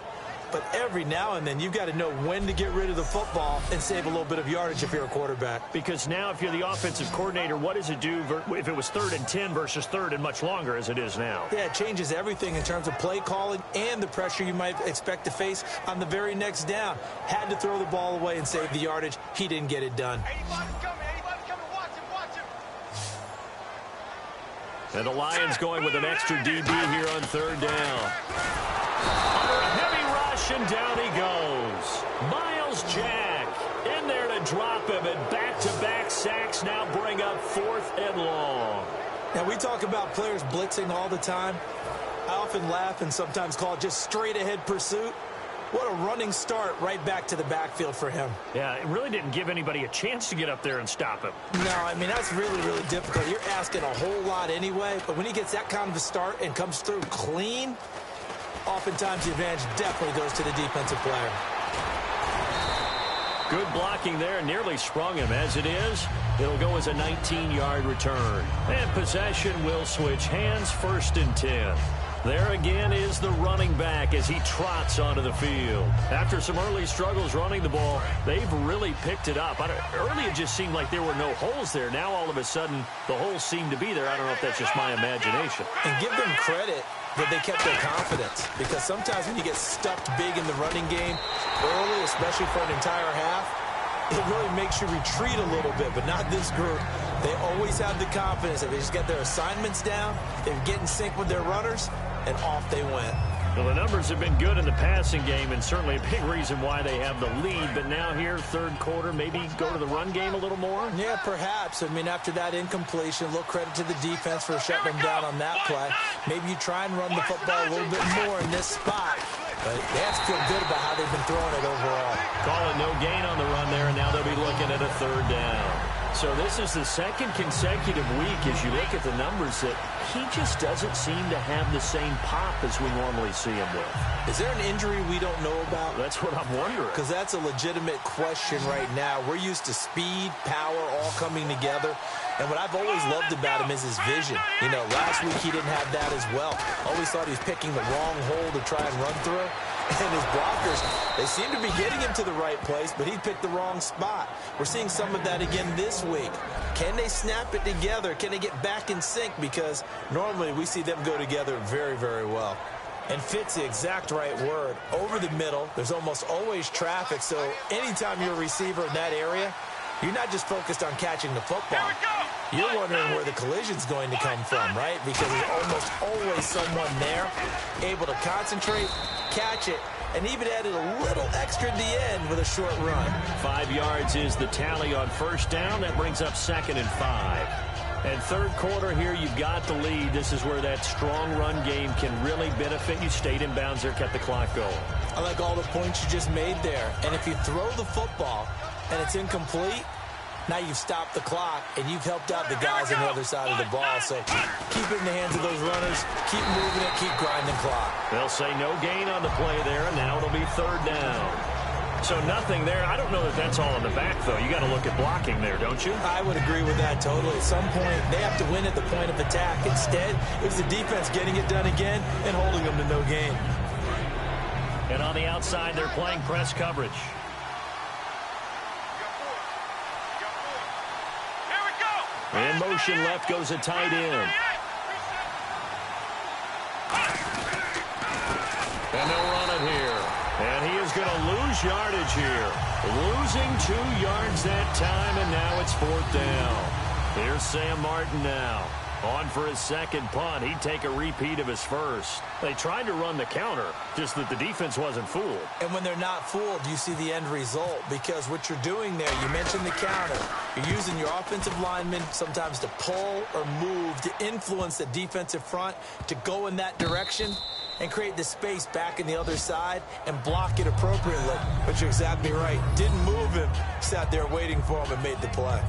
S4: but every now and then you've got to know when to get rid of the football and save a little bit of yardage if you're a quarterback.
S3: Because now if you're the offensive coordinator, what does it do if it was 3rd and 10 versus 3rd and much longer as it is now?
S4: Yeah, it changes everything in terms of play calling and the pressure you might expect to face on the very next down. Had to throw the ball away and save the yardage. He didn't get it done.
S3: And the Lions going with an extra DB here on 3rd down. Under a heavy rush, and down he goes. Miles Jack in there to drop him, and back-to-back sacks now bring up 4th and long.
S4: Now, we talk about players blitzing all the time. I often laugh and sometimes call it just straight-ahead pursuit. What a running start right back to the backfield for him.
S3: Yeah, it really didn't give anybody a chance to get up there and stop him.
S4: No, I mean, that's really, really difficult. You're asking a whole lot anyway, but when he gets that kind of a start and comes through clean, oftentimes the advantage definitely goes to the defensive player.
S3: Good blocking there, nearly sprung him. As it is, it'll go as a 19-yard return. And possession will switch hands, 1st and 10. There again is the running back as he trots onto the field. After some early struggles running the ball, they've really picked it up. Early it just seemed like there were no holes there. Now all of a sudden the holes seem to be there. I don't know if that's just my imagination.
S4: And give them credit that they kept their confidence, because sometimes when you get stuffed big in the running game early, especially for an entire half, it really makes you retreat a little bit, but not this group. They always have the confidence that they just get their assignments down, they get in sync with their runners, and off they went.
S3: Well, the numbers have been good in the passing game, and certainly a big reason why they have the lead. But now here, 3rd quarter, maybe go to the run game a little more?
S4: Yeah, perhaps. I mean, after that incompletion, a little credit to the defense for shutting them down on that play. Maybe you try and run the football a little bit more in this spot. But they have to feel good about how they've been throwing it overall.
S3: Call it no gain on the run there, and now they'll be looking at a 3rd down. So this is the second consecutive week, as you look at the numbers, that he just doesn't seem to have the same pop as we normally see him with.
S4: Is there an injury we don't know about?
S3: That's what I'm wondering.
S4: Because that's a legitimate question right now. We're used to speed, power, all coming together. And what I've always loved about him is his vision. You know, last week he didn't have that as well. Always thought he was picking the wrong hole to try and run through. And his blockers, they seem to be getting him to the right place, but he picked the wrong spot. We're seeing some of that again this week. Can they snap it together? Can they get back in sync? Because normally we see them go together very, very well. And fit's the exact right word. Over the middle, there's almost always traffic. So anytime you're a receiver in that area, you're not just focused on catching the football. You're wondering where the collision's going to come from, right? Because there's almost always someone there able to concentrate, catch it, and even added a little extra at the end with a short run.
S3: 5 yards is the tally on first down. That brings up 2nd and 5. And third quarter here, you've got the lead. This is where that strong run game can really benefit you. Stayed in bounds there, kept the clock going.
S4: I like all the points you just made there. And if you throw the football and it's incomplete, now you've stopped the clock and you've helped out the guys on the other side of the ball. So keep it in the hands of those runners. Keep moving it. Keep grinding clock.
S3: They'll say no gain on the play there, and now it'll be third down. So nothing there. I don't know that that's all in the back, though. You got to look at blocking there, don't you?
S4: I would agree with that totally. At some point, they have to win at the point of attack. Instead, it was the defense getting it done again and holding them to no gain.
S3: And on the outside, they're playing press coverage. In motion left goes a tight end. And they'll run it here. And he is going to lose yardage here. Losing 2 yards that time, and now it's 4th down. Here's Sam Martin now. On for his second punt. He'd take a repeat of his first. They tried to run the counter, just that the defense wasn't fooled.
S4: And when they're not fooled, you see the end result. Because what you're doing there, you mentioned the counter. You're using your offensive linemen sometimes to pull or move to influence the defensive front to go in that direction and create the space back in the other side and block it appropriately. But you're exactly right. Didn't move him. Sat there waiting for him and made the play.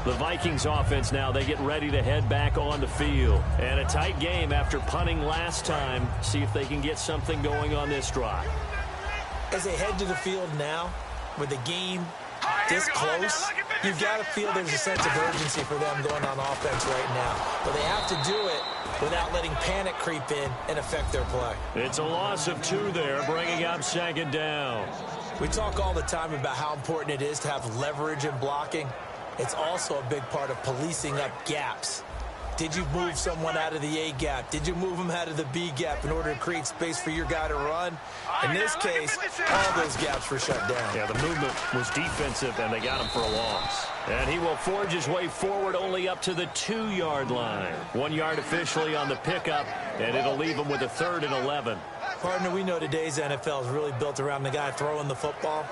S3: The Vikings offense now, they get ready to head back on the field. And a tight game after punting last time. See if they can get something going on this drive.
S4: As they head to the field now, with the game this close, you've got to feel there's a sense of urgency for them going on offense right now. But they have to do it without letting panic creep in and affect their play.
S3: It's a loss of 2 there, bringing up 2nd down.
S4: We talk all the time about how important it is to have leverage in blocking. It's also a big part of policing up gaps. Did you move someone out of the A gap? Did you move them out of the B gap in order to create space for your guy to run? In this case, all those gaps were shut down.
S3: Yeah, the movement was defensive, and they got him for a loss. And he will forge his way forward only up to the 2-yard line. 1 yard officially on the pickup, and it'll leave him with a 3rd and 11.
S4: Partner, we know today's NFL is really built around the guy throwing the football.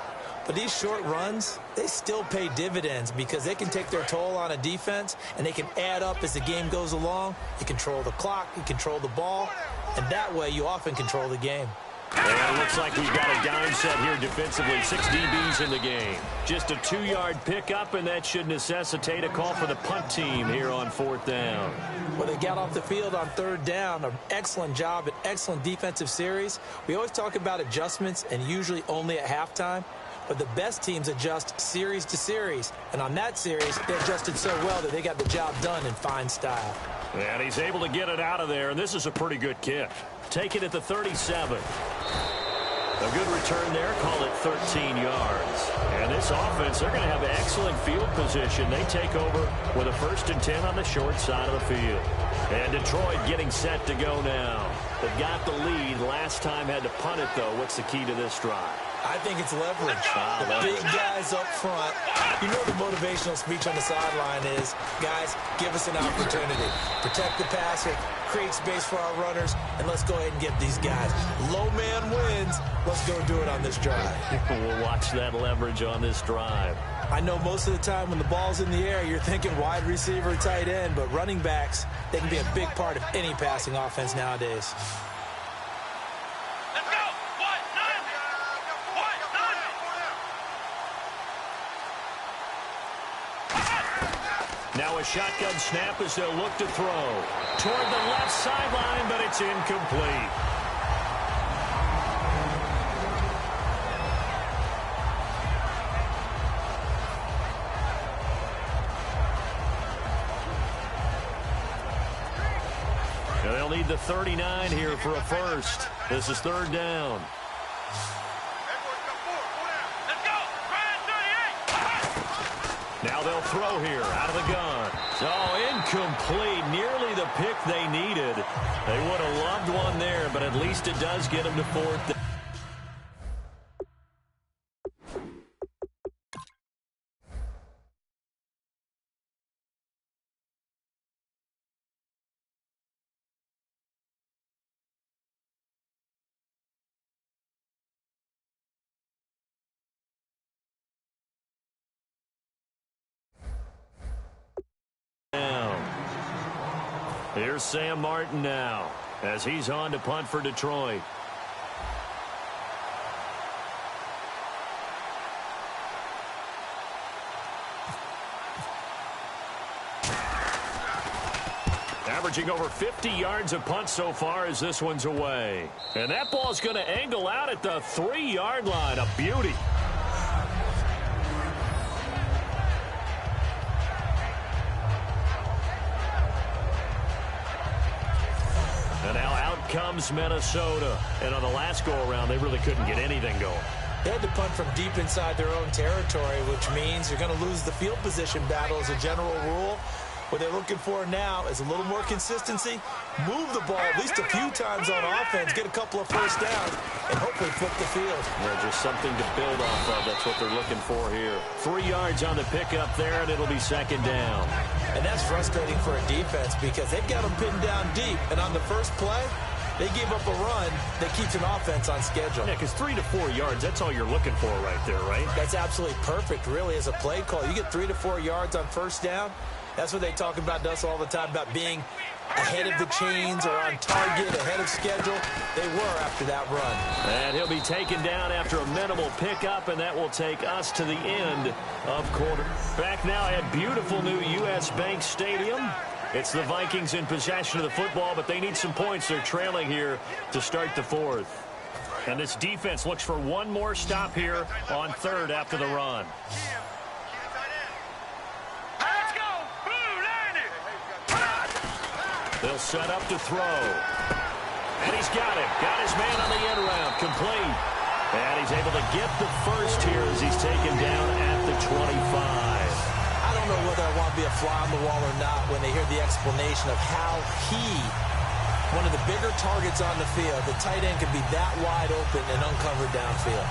S4: But these short runs, they still pay dividends because they can take their toll on a defense and they can add up as the game goes along. You control the clock, you control the ball, and that way you often control the game.
S3: And it looks like we've got a dime set here defensively. 6 DBs in the game. Just a 2-yard pickup, and that should necessitate a call for the punt team here on 4th down.
S4: Well, they got off the field on 3rd down. An excellent job, an excellent defensive series. We always talk about adjustments, and usually only at halftime. But the best teams adjust series to series. And on that series, they adjusted so well that they got the job done in fine style.
S3: And he's able to get it out of there, and this is a pretty good kick. Take it at the 37. A good return there. Call it 13 yards. And this offense, they're going to have excellent field position. They take over with a 1st and 10 on the short side of the field. And Detroit getting set to go now. They've got the lead. Last time had to punt it, though. What's the key to this drive?
S4: I think it's leverage. The big guys up front. You know the motivational speech on the sideline is, guys, give us an opportunity. Protect the passer, create space for our runners, and let's go ahead and get these guys. Low man wins. Let's go do it on this drive.
S3: We'll watch that leverage on this drive.
S4: I know most of the time when the ball's in the air, you're thinking wide receiver, tight end, but running backs, they can be a big part of any passing offense nowadays.
S3: a shotgun snap as they'll look to throw. Toward the left sideline, but it's incomplete. And they'll need the 39 here for a first. This is third down. Now they'll throw here out of the gun. Oh, incomplete. Nearly the pick they needed. They would have loved one there, but at least it does get them to fourth down. Here's Sam Martin now as he's on to punt for Detroit. Averaging over 50 yards a punt so far as this one's away. And that ball's going to angle out at the 3-yard line. A beauty. And now out comes Minnesota. And on the last go-around, they really couldn't get anything going.
S4: They had to punt from deep inside their own territory, which means you're going to lose the field position battle as a general rule. What they're looking for now is a little more consistency, move the ball at least a few times on offense, get a couple of first downs, and hopefully flip the field.
S3: Yeah, just something to build off of. That's what they're looking for here. 3 yards on the pickup there, and it'll be second down.
S4: And that's frustrating for a defense because they've got them pinned down deep, and on the first play, they gave up a run that keeps an offense on schedule.
S3: Yeah, because 3 to 4 yards, that's all you're looking for right there, right?
S4: That's absolutely perfect, really, as a play call. You get 3 to 4 yards on first down. That's what they talk about to us all the time, about being ahead of the chains or on target, ahead of schedule. They were after that run.
S3: And he'll be taken down after a minimal pickup, and that will take us to the end of quarter. Back now at beautiful new U.S. Bank Stadium. It's the Vikings in possession of the football, but they need some points. They're trailing here to start the fourth. And this defense looks for one more stop here on third after the run. They'll set up to throw. And he's got him. Got his man on the end round. Complete. And he's able to get the first here as he's taken down at the 25.
S4: I don't know whether I want to be a fly on the wall or not when they hear the explanation of how one of the bigger targets on the field, the tight end could be that wide open and uncovered downfield.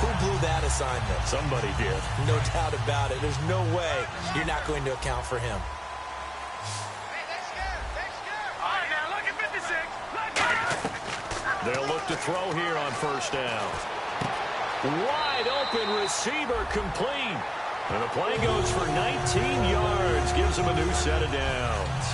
S4: Who blew that assignment?
S3: Somebody did.
S4: No doubt about it. There's no way you're not going to account for him.
S3: They'll look to throw here on first down. Wide open receiver complete. And the play goes for 19 yards. Gives him a new set of downs.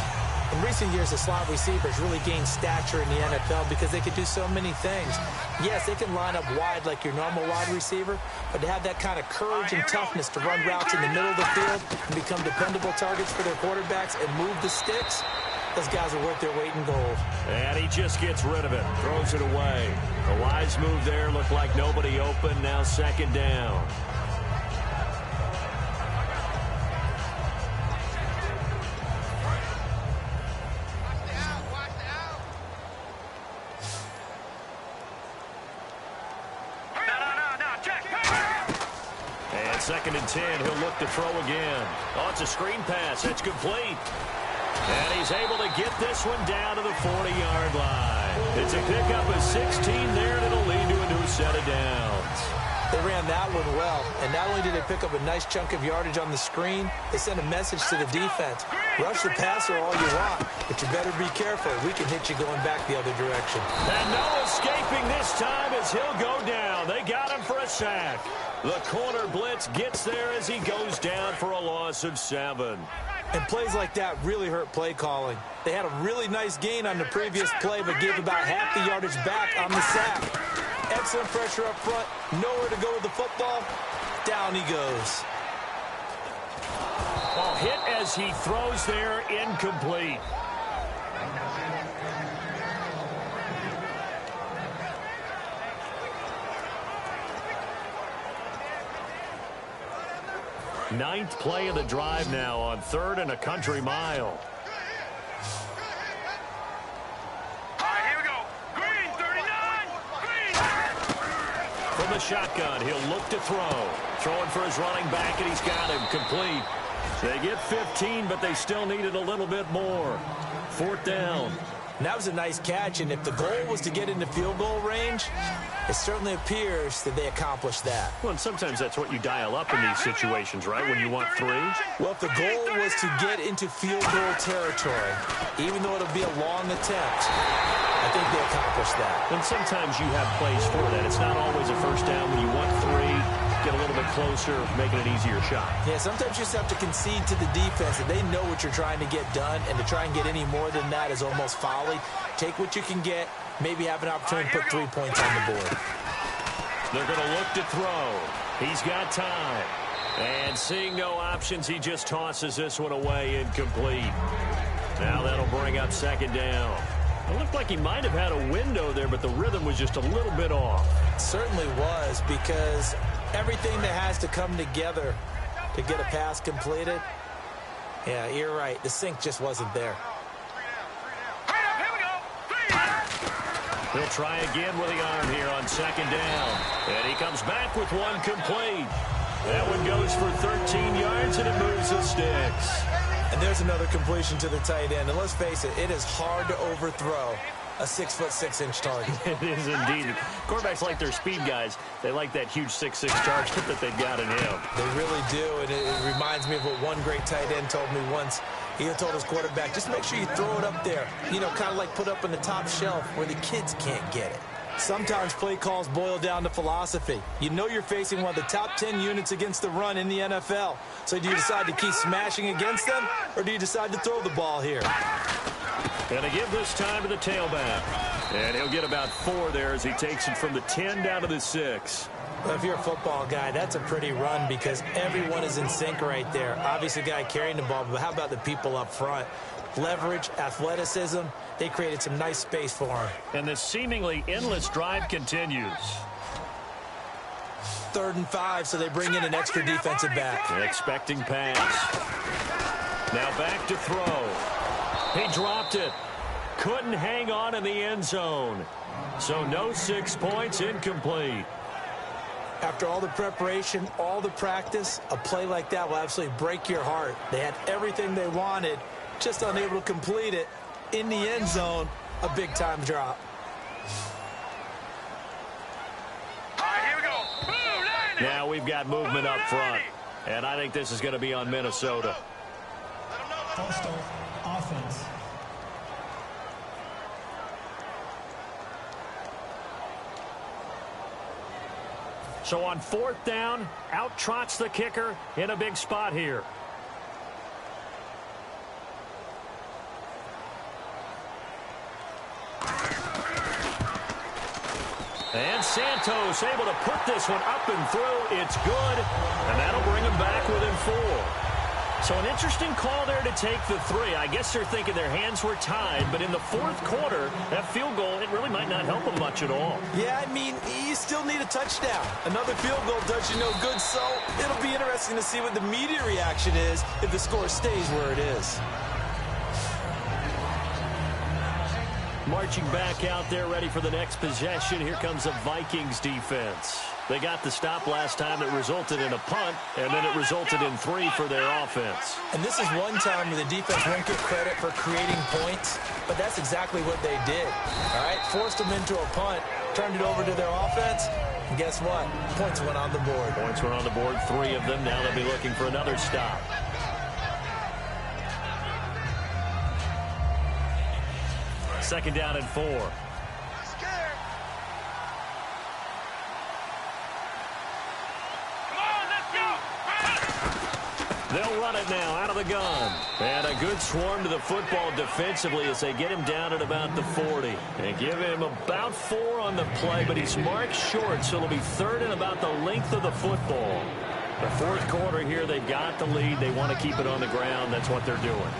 S4: In recent years, the slot receivers really gained stature in the NFL because they could do so many things. Yes, they can line up wide like your normal wide receiver, but to have that kind of courage and toughness to run routes in the middle of the field and become dependable targets for their quarterbacks and move the sticks, those guys are worth their weight in gold.
S3: And he just gets rid of it. Throws it away. A wise move there. Looked like nobody open. Now second down. And second and 10. He'll look to throw again. Oh, it's a screen pass. It's complete. And he's able to get this one down to the 40-yard line. It's a pickup of 16 there, and it'll lead to a new set of downs.
S4: They ran that one well, and not only did they pick up a nice chunk of yardage on the screen, they sent a message to the defense. Rush the passer all you want, but you better be careful. We can hit you going back the other direction.
S3: And no escaping this time as he'll go down. They got him for a sack. The corner blitz gets there as he goes down for a loss of 7.
S4: And plays like that really hurt play calling. They had a really nice gain on the previous play, but gave about half the yardage back on the sack. Excellent pressure up front. Nowhere to go with the football. Down he goes.
S3: Oh, hit as he throws there, incomplete. Ninth play of the drive now on 3rd and a country mile.
S5: All right, here we go. Green, 39. Green.
S3: From the shotgun, he'll look to throw. Throwing for his running back, and he's got him complete. They get 15, but they still needed a little bit more. 4th down.
S4: And that was a nice catch, and if the goal was to get into field goal range, it certainly appears that they accomplished that.
S3: Well, and sometimes that's what you dial up in these situations, right, when you want 3?
S4: Well, if the goal was to get into field goal territory, even though it'll be a long attempt, I think they accomplished that.
S3: And sometimes you have plays for that. It's not always a first down when you want 3. Get a little bit closer, making an easier shot.
S4: Yeah, sometimes you just have to concede to the defense that they know what you're trying to get done, and to try and get any more than that is almost folly. Take what you can get, maybe have an opportunity to put 3 points on the board.
S3: They're going to look to throw. He's got time. And seeing no options, he just tosses this one away, incomplete. Now that'll bring up 2nd down. It looked like he might have had a window there, but the rhythm was just a little bit off.
S4: It certainly was, because everything that has to come together to get a pass completed, yeah, you're right. The sync just wasn't there.
S3: He'll try again with the arm here on 2nd down. And he comes back with one complete. That one goes for 13 yards, and it moves the sticks.
S4: And there's another completion to the tight end. And let's face it, it is hard to overthrow a 6'6" target.
S3: It is indeed. Quarterbacks like their speed guys. They like that huge 6'6" target that they've got in him.
S4: They really do, and it reminds me of what one great tight end told me once. He told his quarterback, just make sure you throw it up there, you know, kind of like put up on the top shelf where the kids can't get it. Sometimes play calls boil down to philosophy. You know you're facing one of the top 10 units against the run in the NFL. So do you decide to keep smashing against them, or do you decide to throw the ball here?
S3: Going to give this time to the tailback. And he'll get about 4 there as he takes it from the 10 down to the 6.
S4: Well, if you're a football guy, that's a pretty run because everyone is in sync right there. Obviously, the guy carrying the ball, but how about the people up front? Leverage, athleticism, they created some nice space for him.
S3: And the seemingly endless drive continues.
S4: 3rd and 5, so they bring in an extra defensive back.
S3: Expecting pass. Now back to throw. He dropped it. Couldn't hang on in the end zone. So no 6 points, incomplete.
S4: After all the preparation, all the practice, a play like that will absolutely break your heart. They had everything they wanted, just unable to complete it. In the end zone, a big-time drop.
S5: All right, here we go. Boom,
S3: now we've got movement up front, and I think this is going to be on Minnesota.
S6: False start, offense.
S3: So on 4th down, out trots the kicker in a big spot here. And Santos able to put this one up and through. It's good, and that'll bring him back within 4. So an interesting call there to take the 3. I guess they're thinking their hands were tied, but in the 4th quarter, that field goal, it really might not help them much at all.
S4: Yeah, I mean, you still need a touchdown. Another field goal does you no good, so it'll be interesting to see what the media reaction is if the score stays where it is.
S3: Marching back out there, ready for the next possession. Here comes the Vikings defense. They got the stop last time that resulted in a punt, and then it resulted in 3 for their offense.
S4: And this is one time where the defense won't get credit for creating points, but that's exactly what they did. All right, forced them into a punt, turned it over to their offense, and guess what? Points went on the board.
S3: Points went on the board, 3 of them. Now they'll be looking for another stop. Second down and 4. They'll run it now out of the gun. And a good swarm to the football defensively as they get him down at about the 40. And give him about 4 on the play, but he's marked short, so it'll be 3rd and about the length of the football. The fourth quarter here, they've got the lead. They want to keep it on the ground. That's what they're doing.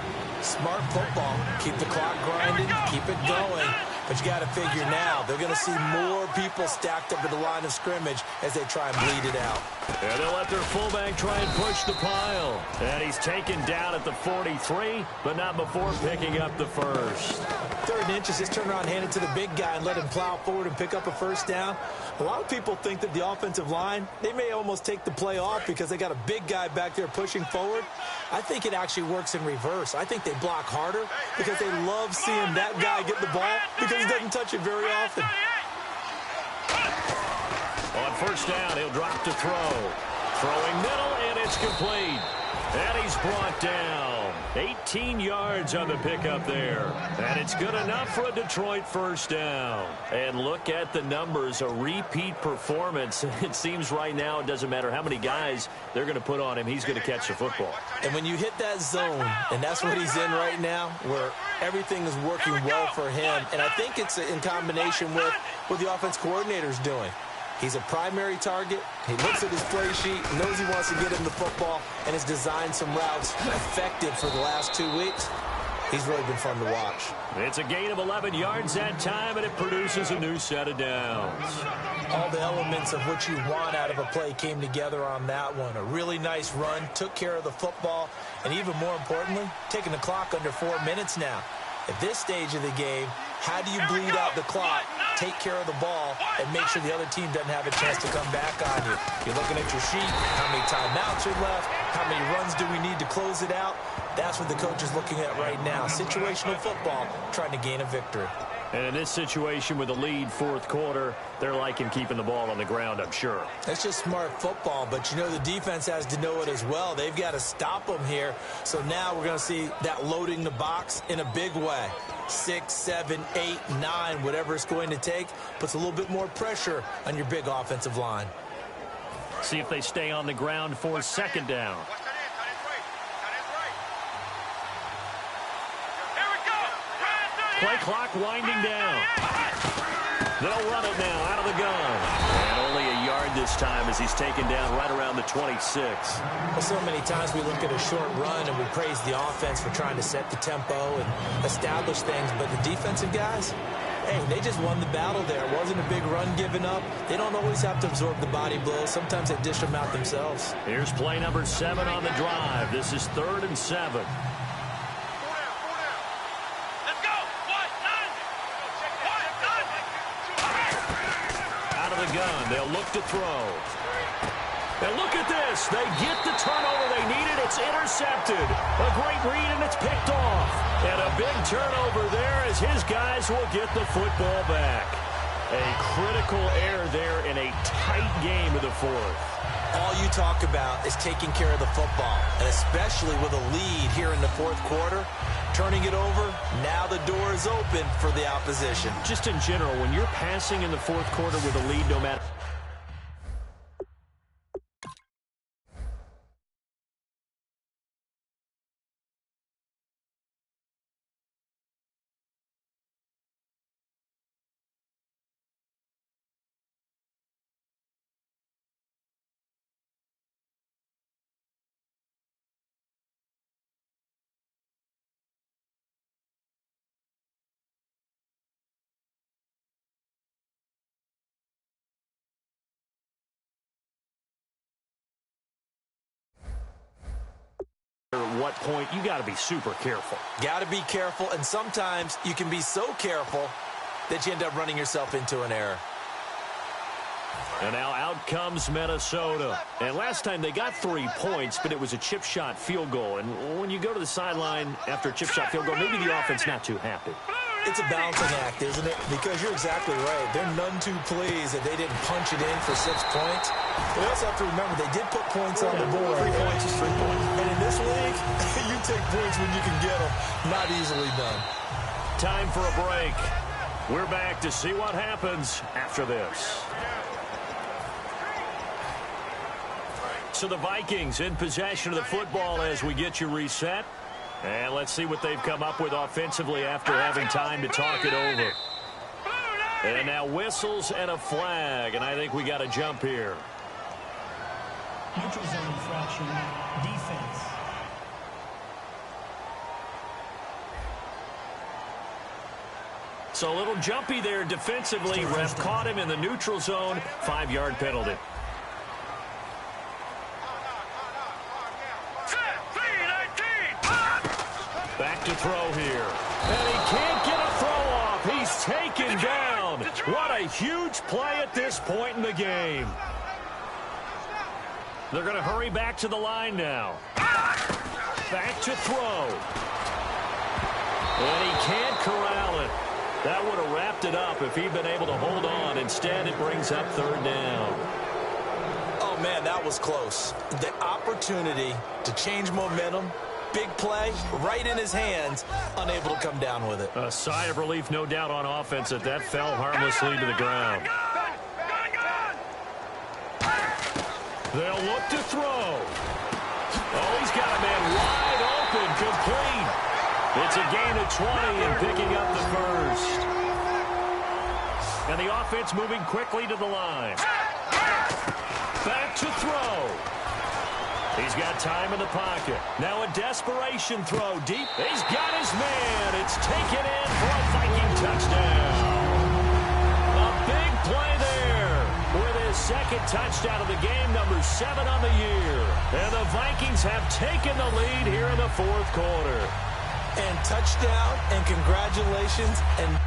S4: Smart football. Keep the clock grinding. Keep it going. But you got to figure now, they're going to see more people stacked up at the line of scrimmage as they try and bleed it out.
S3: And they'll let their fullback try and push the pile. And he's taken down at the 43, but not before picking up the first.
S4: 3rd and inches, just turn around, hand it to the big guy, and let him plow forward and pick up a first down. A lot of people think that the offensive line, they may almost take the play off because they got a big guy back there pushing forward. I think it actually works in reverse. I think they block harder because they love seeing that guy get the ball because he doesn't touch it very often.
S3: On first down, he'll drop to throw. Throwing middle, and it's complete. And he's brought down. 18 yards on the pickup there. And it's good enough for a Detroit first down. And look at the numbers, a repeat performance. It seems right now it doesn't matter how many guys they're going to put on him. He's going to catch the football.
S4: And when you hit that zone, and that's what he's in right now, where everything is working well for him, and I think it's in combination with what the offense coordinator's doing. He's a primary target. He looks at his play sheet, knows he wants to get him the football, and has designed some routes effective for the last 2 weeks. He's really been fun to watch.
S3: It's a gain of 11 yards that time, and it produces a new set of downs.
S4: All the elements of what you want out of a play came together on that one. A really nice run, took care of the football, and even more importantly, taking the clock under 4 minutes now. At this stage of the game, how do you bleed out the clock, take care of the ball, and make sure the other team doesn't have a chance to come back on you? You're looking at your sheet, how many timeouts are left, how many runs do we need to close it out? That's what the coach is looking at right now. Situational football, trying to gain a victory.
S3: And in this situation with the lead fourth quarter, they're liking keeping the ball on the ground, I'm sure.
S4: That's just smart football, but you know the defense has to know it as well. They've got to stop them here. So now we're going to see that loading the box in a big way. 6, 7, 8, 9, whatever it's going to take, puts a little bit more pressure on your big offensive line.
S3: See if they stay on the ground for second down. Play clock winding down. They'll run it now out of the gun. And only a yard this time as he's taken down right around the 26.
S4: Well, so many times we look at a short run and we praise the offense for trying to set the tempo and establish things. But the defensive guys, hey, they just won the battle there. It wasn't a big run given up. They don't always have to absorb the body blows. Sometimes they dish them out themselves.
S3: Here's play number 7 on the drive. This is 3rd and 7. Gun. They'll look to throw. And look at this. They get the turnover they needed. It's intercepted. A great read, and it's picked off. And a big turnover there as his guys will get the football back. A critical error there in a tight game of the fourth.
S4: All you talk about is taking care of the football, and especially with a lead here in the fourth quarter. Turning it over, now the door is open for the opposition.
S3: Just in general, when you're passing in the fourth quarter with a lead, no matter... At what point, you got to be super careful.
S4: Got to be careful, and sometimes you can be so careful that you end up running yourself into an error.
S3: And now out comes Minnesota. And last time they got 3 points, but it was a chip shot field goal. And when you go to the sideline after a chip shot field goal, maybe the offense not too happy.
S4: It's a balancing act, isn't it? Because you're exactly right. They're none too pleased that they didn't punch it in for 6 points. But we also have to remember they did put points on the board.
S3: 3 points is 3 points.
S4: And in this league, you take points when you can get them. Not easily done.
S3: Time for a break. We're back to see what happens after this. So the Vikings in possession of the football as we get you reset. And let's see what they've come up with offensively after having time to talk it over. And now whistles and a flag, and I think we got a jump here.
S6: Neutral zone infraction. Defense.
S3: So a little jumpy there defensively. Ref caught him in the neutral zone. 5-yard penalty. Back to throw here. And he can't get a throw off. He's taken down. What a huge play at this point in the game. They're going to hurry back to the line now. Back to throw. And he can't corral it. That would have wrapped it up if he'd been able to hold on. Instead, it brings up 3rd down.
S4: Oh, man, that was close. The opportunity to change momentum, big play, right in his hands, unable to come down with it.
S3: A sigh of relief, no doubt, on offense that that fell harmlessly to the ground. They'll look to throw. Oh, he's got a man wide open, complete. It's a gain of 20 and picking up the first. And the offense moving quickly to the line. Back to throw. He's got time in the pocket. Now a desperation throw deep. He's got his man. It's taken in for a Viking touchdown. A big play there with his 2nd touchdown of the game, number 7 on the year. And the Vikings have taken the lead here in the 4th quarter.
S4: And touchdown, and congratulations, and...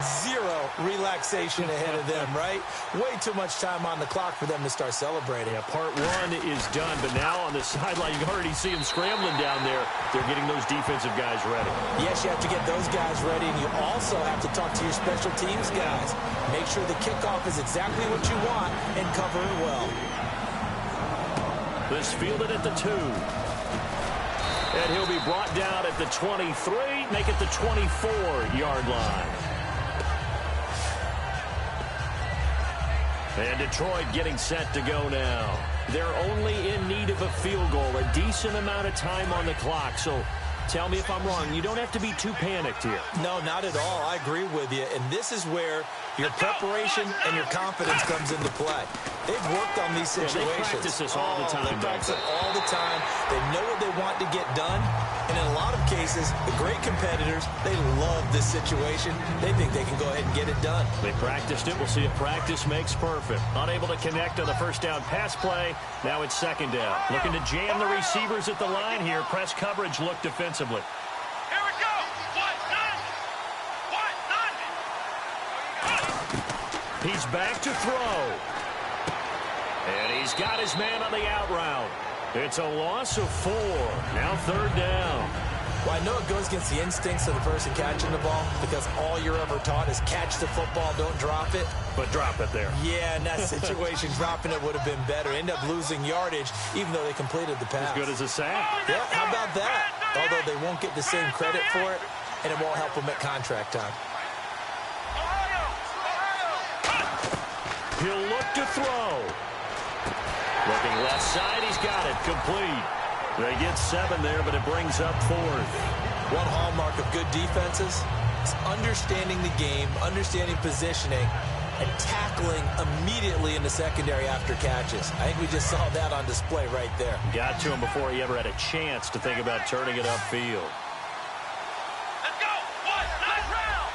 S4: Zero relaxation ahead of them, right? Way too much time on the clock for them to start celebrating.
S3: Yeah, part 1 is done, but now on the sideline, you can already see them scrambling down there. They're getting those defensive guys ready.
S4: Yes, you have to get those guys ready, and you also have to talk to your special teams guys. Make sure the kickoff is exactly what you want and cover it well.
S3: This fielded at the 2. And he'll be brought down at the 23, make it the 24-yard line. And Detroit getting set to go now. They're only in need of a field goal, a decent amount of time on the clock. So tell me if I'm wrong. You don't have to be too panicked here.
S4: No, not at all. I agree with you. And this is where your preparation and your confidence comes into play. They've worked on these situations.
S3: They practice this all the time.
S4: They practice it all the time. They know what they want to get done. And in a lot of cases, the great competitors, they love this situation. They think they can go ahead and get it done.
S3: They practiced it. We'll see if practice makes perfect. Unable to connect on the 1st down pass play. Now it's 2nd down. Looking to jam the receivers at the line here. Press coverage look defensively.
S5: Here we go.
S3: He's back to throw. And he's got his man on the out route. It's a loss of 4. Now 3rd down.
S4: Well, I know it goes against the instincts of the person catching the ball because all you're ever taught is catch the football, don't drop it.
S3: But drop it there.
S4: Yeah, in that situation, dropping it would have been better. End up losing yardage, even though they completed the pass.
S3: As good as a sack.
S4: Yeah, how about that? Although they won't get the same credit for it, and it won't help them at contract time.
S3: He'll look to throw. Looking left side, he's got it. Complete. They get 7 there, but it brings up 4th.
S4: One hallmark of good defenses is understanding the game, understanding positioning, and tackling immediately in the secondary after catches. I think we just saw that on display right there.
S3: Got to him before he ever had a chance to think about turning it upfield.
S5: Let's go. Nice round.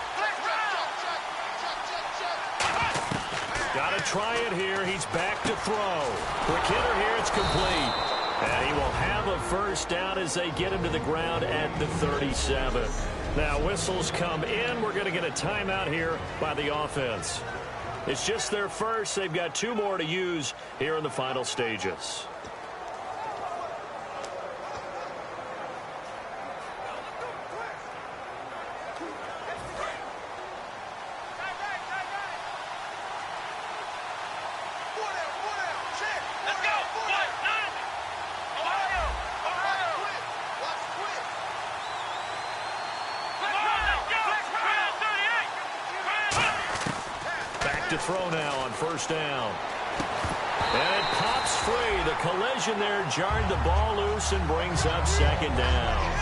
S3: Got to try it here. He's back to throw. Quick hitter here. It's complete. And he will have a 1st down as they get him to the ground at the 37. Now whistles come in. We're going to get a timeout here by the offense. It's just their first. They've got 2 more to use here in the final stages. to throw now on first down. And it pops free. The collision there jarred the ball loose and brings up second down.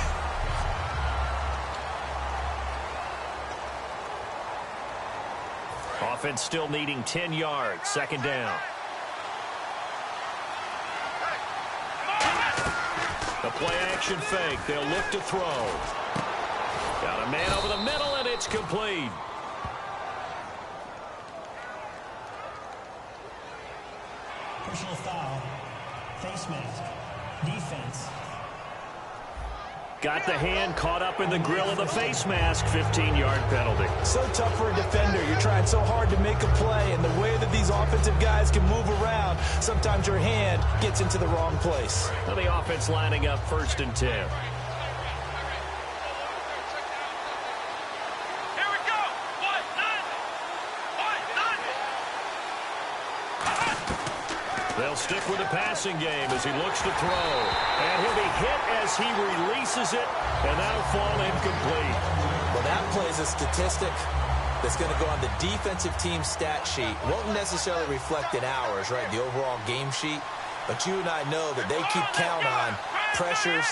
S3: Offense still needing 10 yards. Second down. The play action fake. They'll look to throw. Got a man over the middle, and it's complete.
S6: Personal foul. Face mask. Defense.
S3: Got the hand caught up in the grill of the face mask. 15-yard penalty.
S4: So tough for a defender. You're trying so hard to make a play, and the way that these offensive guys can move around, sometimes your hand gets into the wrong place.
S3: Now the offense lining up 1st and 10. They'll stick with the passing game as he looks to throw. And he'll be hit as he releases it, and that'll fall incomplete.
S4: Well, that plays a statistic that's going to go on the defensive team stat sheet. Won't necessarily reflect in ours, right, the overall game sheet. But you and I know that they keep count on pressures,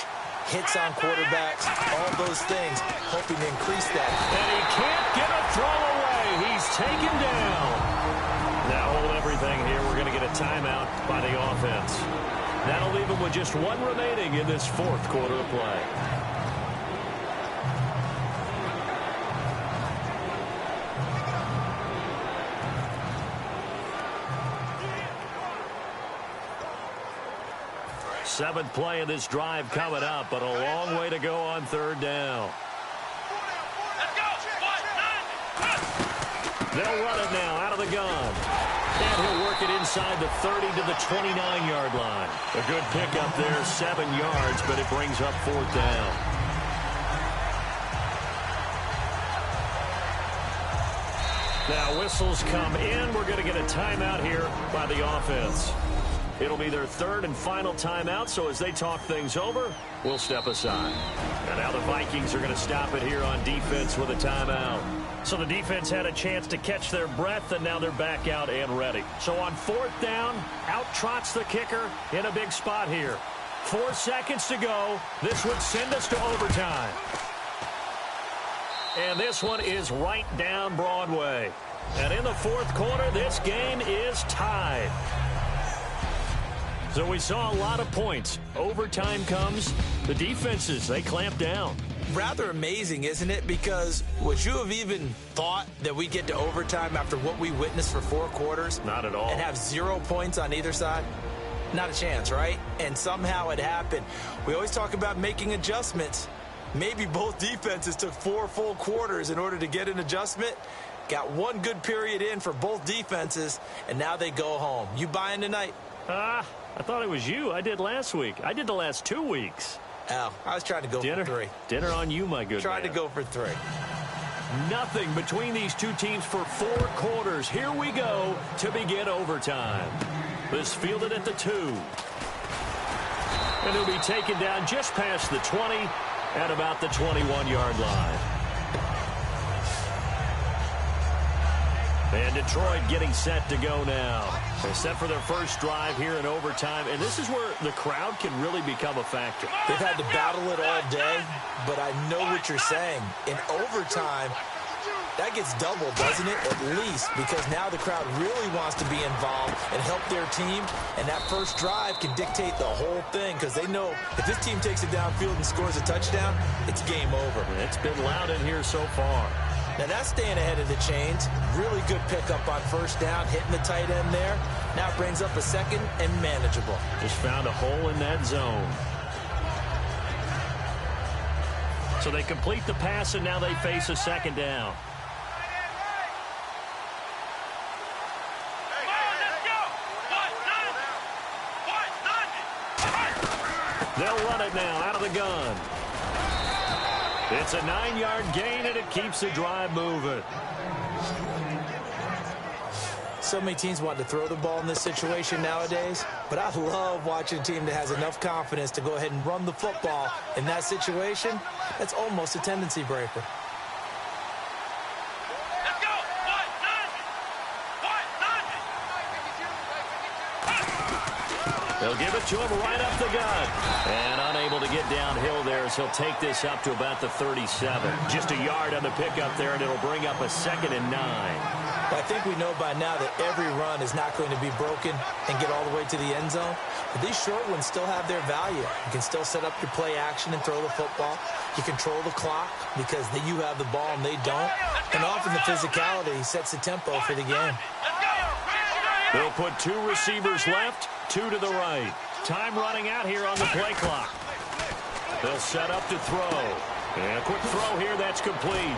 S4: hits on quarterbacks, all those things, hoping to increase that.
S3: And he can't get a throw away. He's taken down. Now hold everything here. We're going to get a timeout by the offense. That'll leave him with just one remaining in this 4th quarter of play. Seventh play of this drive coming up, but a long way to go on 3rd down. They'll run it now out of the gun. And he'll work it inside the 30 to the 29-yard line. A good pickup there, 7 yards, but it brings up 4th down. Now whistles come in. We're going to get a timeout here by the offense. It'll be their 3rd and final timeout, so as they talk things over, we'll step aside. And now the Vikings are going to stop it here on defense with a timeout. So the defense had a chance to catch their breath, and now they're back out and ready. So on 4th down, out trots the kicker in a big spot here. 4 seconds to go. This would send us to overtime. And this one is right down Broadway. And in the 4th quarter, this game is tied. So we saw a lot of points. Overtime comes. The defenses, they clamp down.
S4: Rather amazing, isn't it? Because would you have even thought that we get to overtime after what we witnessed for 4 quarters?
S3: Not at all.
S4: And have 0 points on either side? Not a chance, right? And somehow it happened. We always talk about making adjustments. Maybe both defenses took 4 full quarters in order to get an adjustment. Got 1 good period in for both defenses, and now they go home. You buying tonight?
S3: I thought it was you. I did last week. I did the last 2 weeks.
S4: Oh, I was trying to go for 3.
S3: Dinner on you, my good
S4: Trying
S3: man.
S4: to go for 3.
S3: Nothing between these two teams for 4 quarters. Here we go to begin overtime. This fielded at the 2. And he'll be taken down just past the 20 at about the 21-yard line. And Detroit getting set to go now. They're set for their first drive here in overtime, and this is where the crowd can really become a factor.
S4: They've had to battle it all day, but I know what you're saying. In overtime, that gets doubled, doesn't it? At least, because now the crowd really wants to be involved and help their team, and that first drive can dictate the whole thing because they know if this team takes it downfield and scores a touchdown, it's game over.
S3: It's been loud in here so far.
S4: Now that's staying ahead of the chains. Really good pickup on first down, hitting the tight end there. Now it brings up a 2nd and manageable.
S3: Just found a hole in that zone. So they complete the pass, and now they face a 2nd down. They'll run it now out of the gun. It's a 9-yard gain, and it keeps the drive moving.
S4: So many teams want to throw the ball in this situation nowadays, but I love watching a team that has enough confidence to go ahead and run the football in that situation. That's almost a tendency breaker.
S5: Let's go! 1, 9, 1.
S3: They'll give it to him right up the gut. And unable to get downhill there, so he'll take this up to about the 37. Just a yard on the pickup there, and it'll bring up a 2nd and 9.
S4: I think we know by now that every run is not going to be broken and get all the way to the end zone. But these short ones still have their value. You can still set up your play action and throw the football. You control the clock because you have the ball and they don't. And often the physicality sets the tempo for the game.
S3: They'll put 2 receivers left, 2 to the right. Time running out here on the play clock. They'll set up to throw. And a quick throw here, that's complete.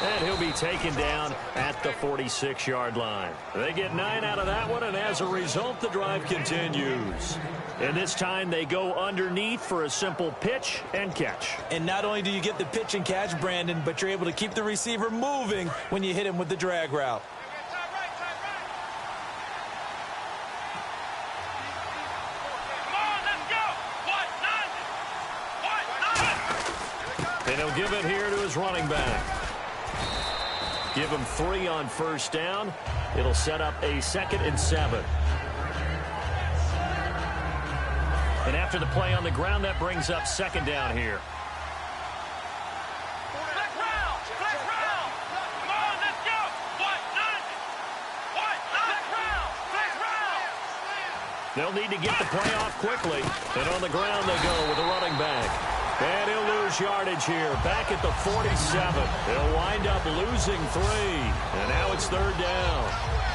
S3: And he'll be taken down at the 46-yard line. They get 9 out of that one, and as a result, the drive continues. And this time they go underneath for a simple pitch and catch.
S4: And not only do you get the pitch and catch, Brandon, but you're able to keep the receiver moving when you hit him with the drag route.
S3: And he'll give it here to his running back. Give him 3 on first down. It'll set up a 2nd and 7. And after the play on the ground, that brings up 2nd down here. They'll need to get the play off quickly. And on the ground they go with the running back. And he'll lose yardage here. Back at the 47. He'll wind up losing 3. And now it's 3rd down.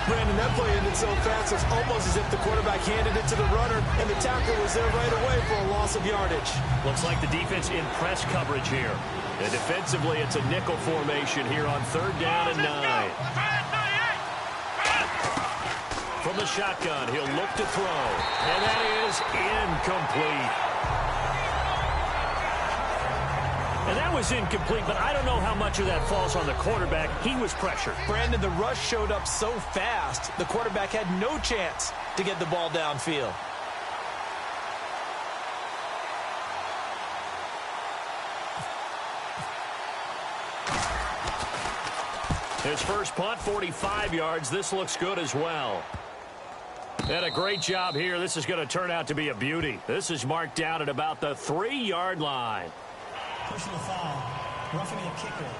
S4: Brandon, that play ended so fast, it's almost as if the quarterback handed it to the runner, and the tackle was there right away for a loss of yardage.
S3: Looks like the defense in press coverage here. And defensively, it's a nickel formation here on 3rd down and 9. From the shotgun, he'll look to throw. And that is incomplete. And that was incomplete, but I don't know how much of that falls on the quarterback. He was pressured.
S4: Brandon, the rush showed up so fast, the quarterback had no chance to get the ball downfield.
S3: His first punt, 45 yards. This looks good as well. And a great job here. This is going to turn out to be a beauty. This is marked down at about the 3-yard line.
S6: Personal foul, roughing the kicker,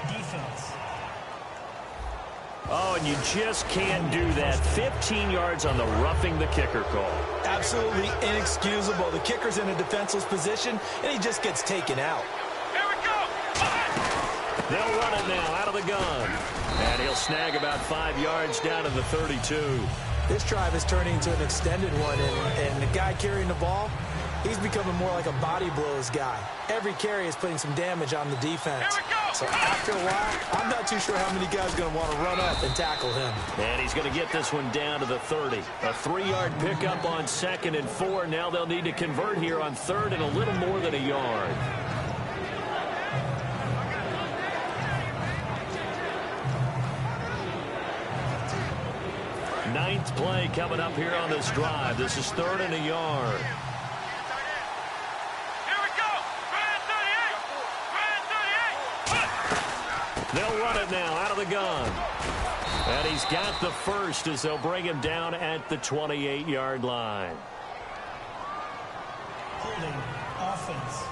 S6: defense.
S3: Oh, and you just can't do that. 15 yards on the roughing the kicker call.
S4: Absolutely inexcusable. The kicker's in a defenseless position, and he just gets taken out.
S5: Here we go.
S3: They'll run it now out of the gun. And he'll snag about 5 yards down to the 32.
S4: This drive is turning into an extended one, and the guy carrying the ball, he's becoming more like a body blows guy. Every carry is putting some damage on the defense. So after a while, I'm not too sure how many guys are going to want to run up and tackle him.
S3: And he's going to get this one down to the 30. A 3-yard pickup on 2nd and 4. Now they'll need to convert here on 3rd and a little more than a yard. Ninth play coming up here on this drive. This is 3rd and a yard. They'll run it now out of the gun. And he's got the first as they'll bring him down at the 28-yard line.
S6: Holding offense.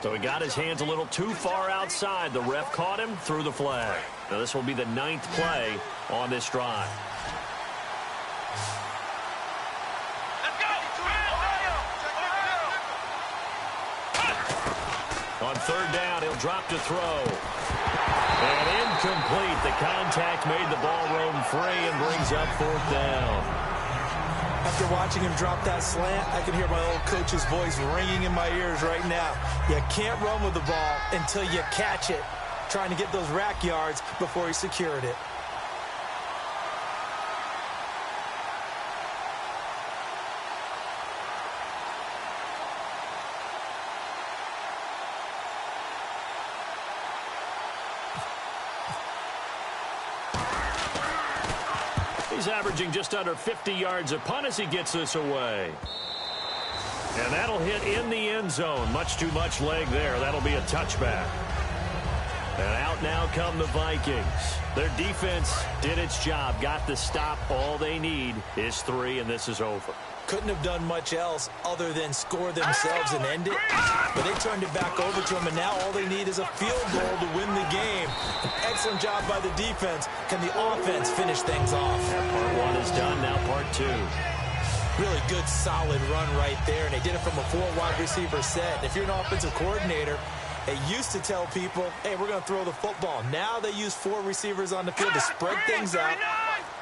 S3: So he got his hands a little too far outside. The ref caught him, threw the flag. Now this will be the 9th play on this drive. On 3rd down, he'll drop to throw. And incomplete. The contact made the ball roam free and brings up 4th down.
S4: After watching him drop that slant, I can hear my old coach's voice ringing in my ears right now. You can't run with the ball until you catch it. Trying to get those rack yards before he secured it.
S3: He's averaging just under 50 yards a punt as he gets this away. And that'll hit in the end zone. Much too much leg there. That'll be a touchback. And out now come the Vikings. Their defense did its job, got the stop. All they need is 3, and this is over.
S4: Couldn't have done much else other than score themselves and end it. But they turned it back over to them, and now all they need is a field goal to win the game. An excellent job by the defense. Can the offense finish things off?
S3: Part 1 is done, now part 2.
S4: Really good, solid run right there, and they did it from a 4-wide receiver set. And if you're an offensive coordinator, they used to tell people, hey, we're going to throw the football. Now they use 4 receivers on the field to spread things out,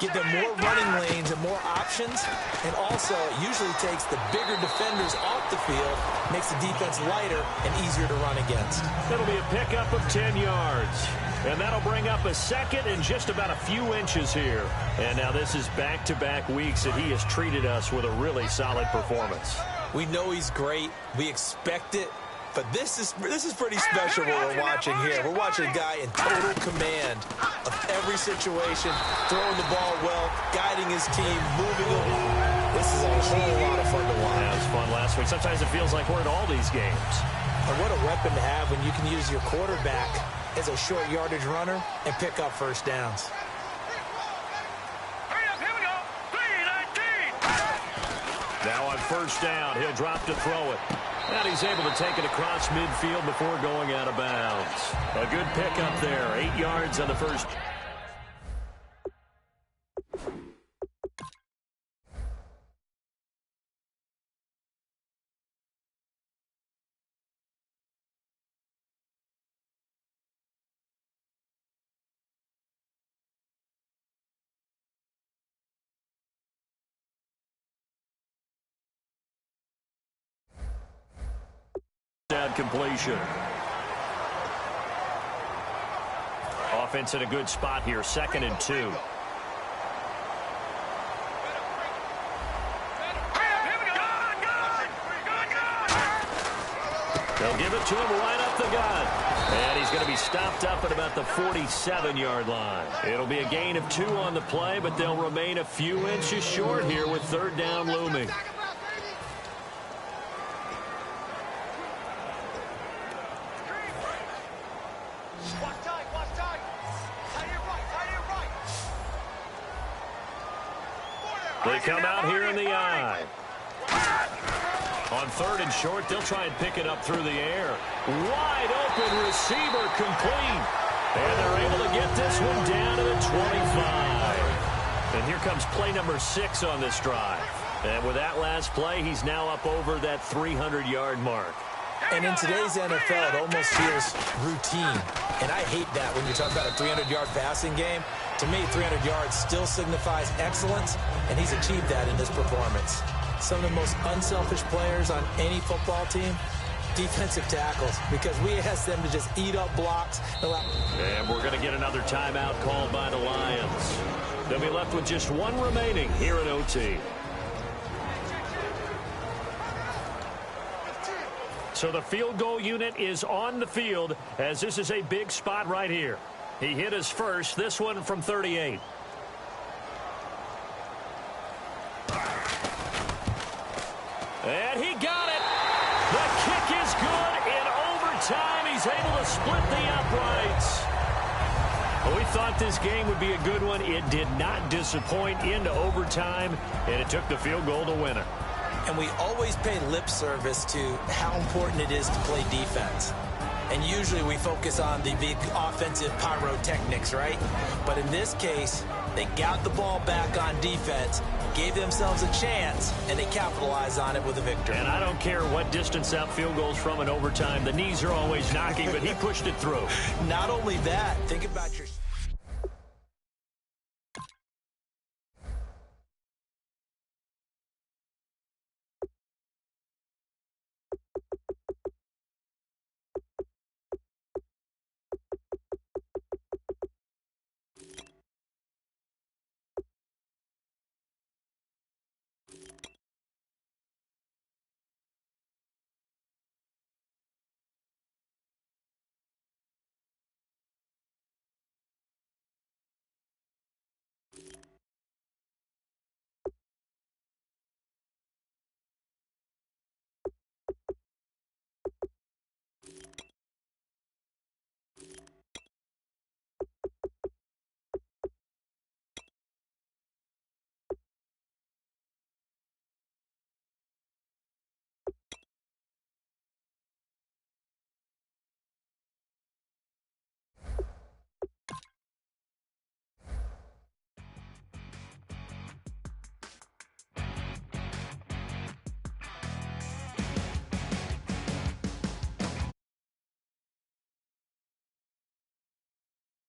S4: give them more running lanes and more options, and also it usually takes the bigger defenders off the field, makes the defense lighter and easier to run against.
S3: It'll be a pickup of 10 yards. And that'll bring up a second and just about a few inches here. And now this is back-to-back weeks that he has treated us with a really solid performance.
S4: We know he's great. We expect it. But this is pretty special what we're watching here. We're watching a guy in total command of every situation, throwing the ball well, guiding his team, moving along. This is a whole lot of fun to watch.
S3: Yeah, it was fun last week. Sometimes it feels like we're at all these games.
S4: And what a weapon to have when you can use your quarterback as a short yardage runner and pick up first downs.
S3: Now on first down, he'll drop to throw it. And he's able to take it across midfield before going out of bounds. A good pickup there, 8 yards on the first. Completion. Offense in a good spot here, 2nd and 2. They'll give it to him right up the gut. And he's going to be stopped up at about the 47-yard line. It'll be a gain of 2 on the play, but they'll remain a few inches short here with 3rd down looming. They come out here in the eye. On 3rd and short, they'll try and pick it up through the air. Wide open receiver complete. And they're able to get this one down to the 25. And here comes play number 6 on this drive. And with that last play, he's now up over that 300-yard mark.
S4: And in today's NFL, it almost feels routine. And I hate that when you talk about a 300-yard passing game. To me, 300 yards still signifies excellence, and he's achieved that in this performance. Some of the most unselfish players on any football team, defensive tackles, because we ask them to just eat up blocks.
S3: And we're going to get another timeout called by the Lions. They'll be left with just 1 remaining here in OT. So the field goal unit is on the field as this is a big spot right here. He hit his first, this one from 38. And he got it. The kick is good. In overtime, he's able to split the uprights. We thought this game would be a good one. It did not disappoint into overtime, and it took the field goal to win it.
S4: And we always pay lip service to how important it is to play defense. And usually we focus on the big offensive pyrotechnics, right? But in this case, they got the ball back on defense, gave themselves a chance, and they capitalized on it with a victory.
S3: And I don't care what distance out field goals from in overtime. The knees are always knocking, but he pushed it through.
S4: Not only that, think about your...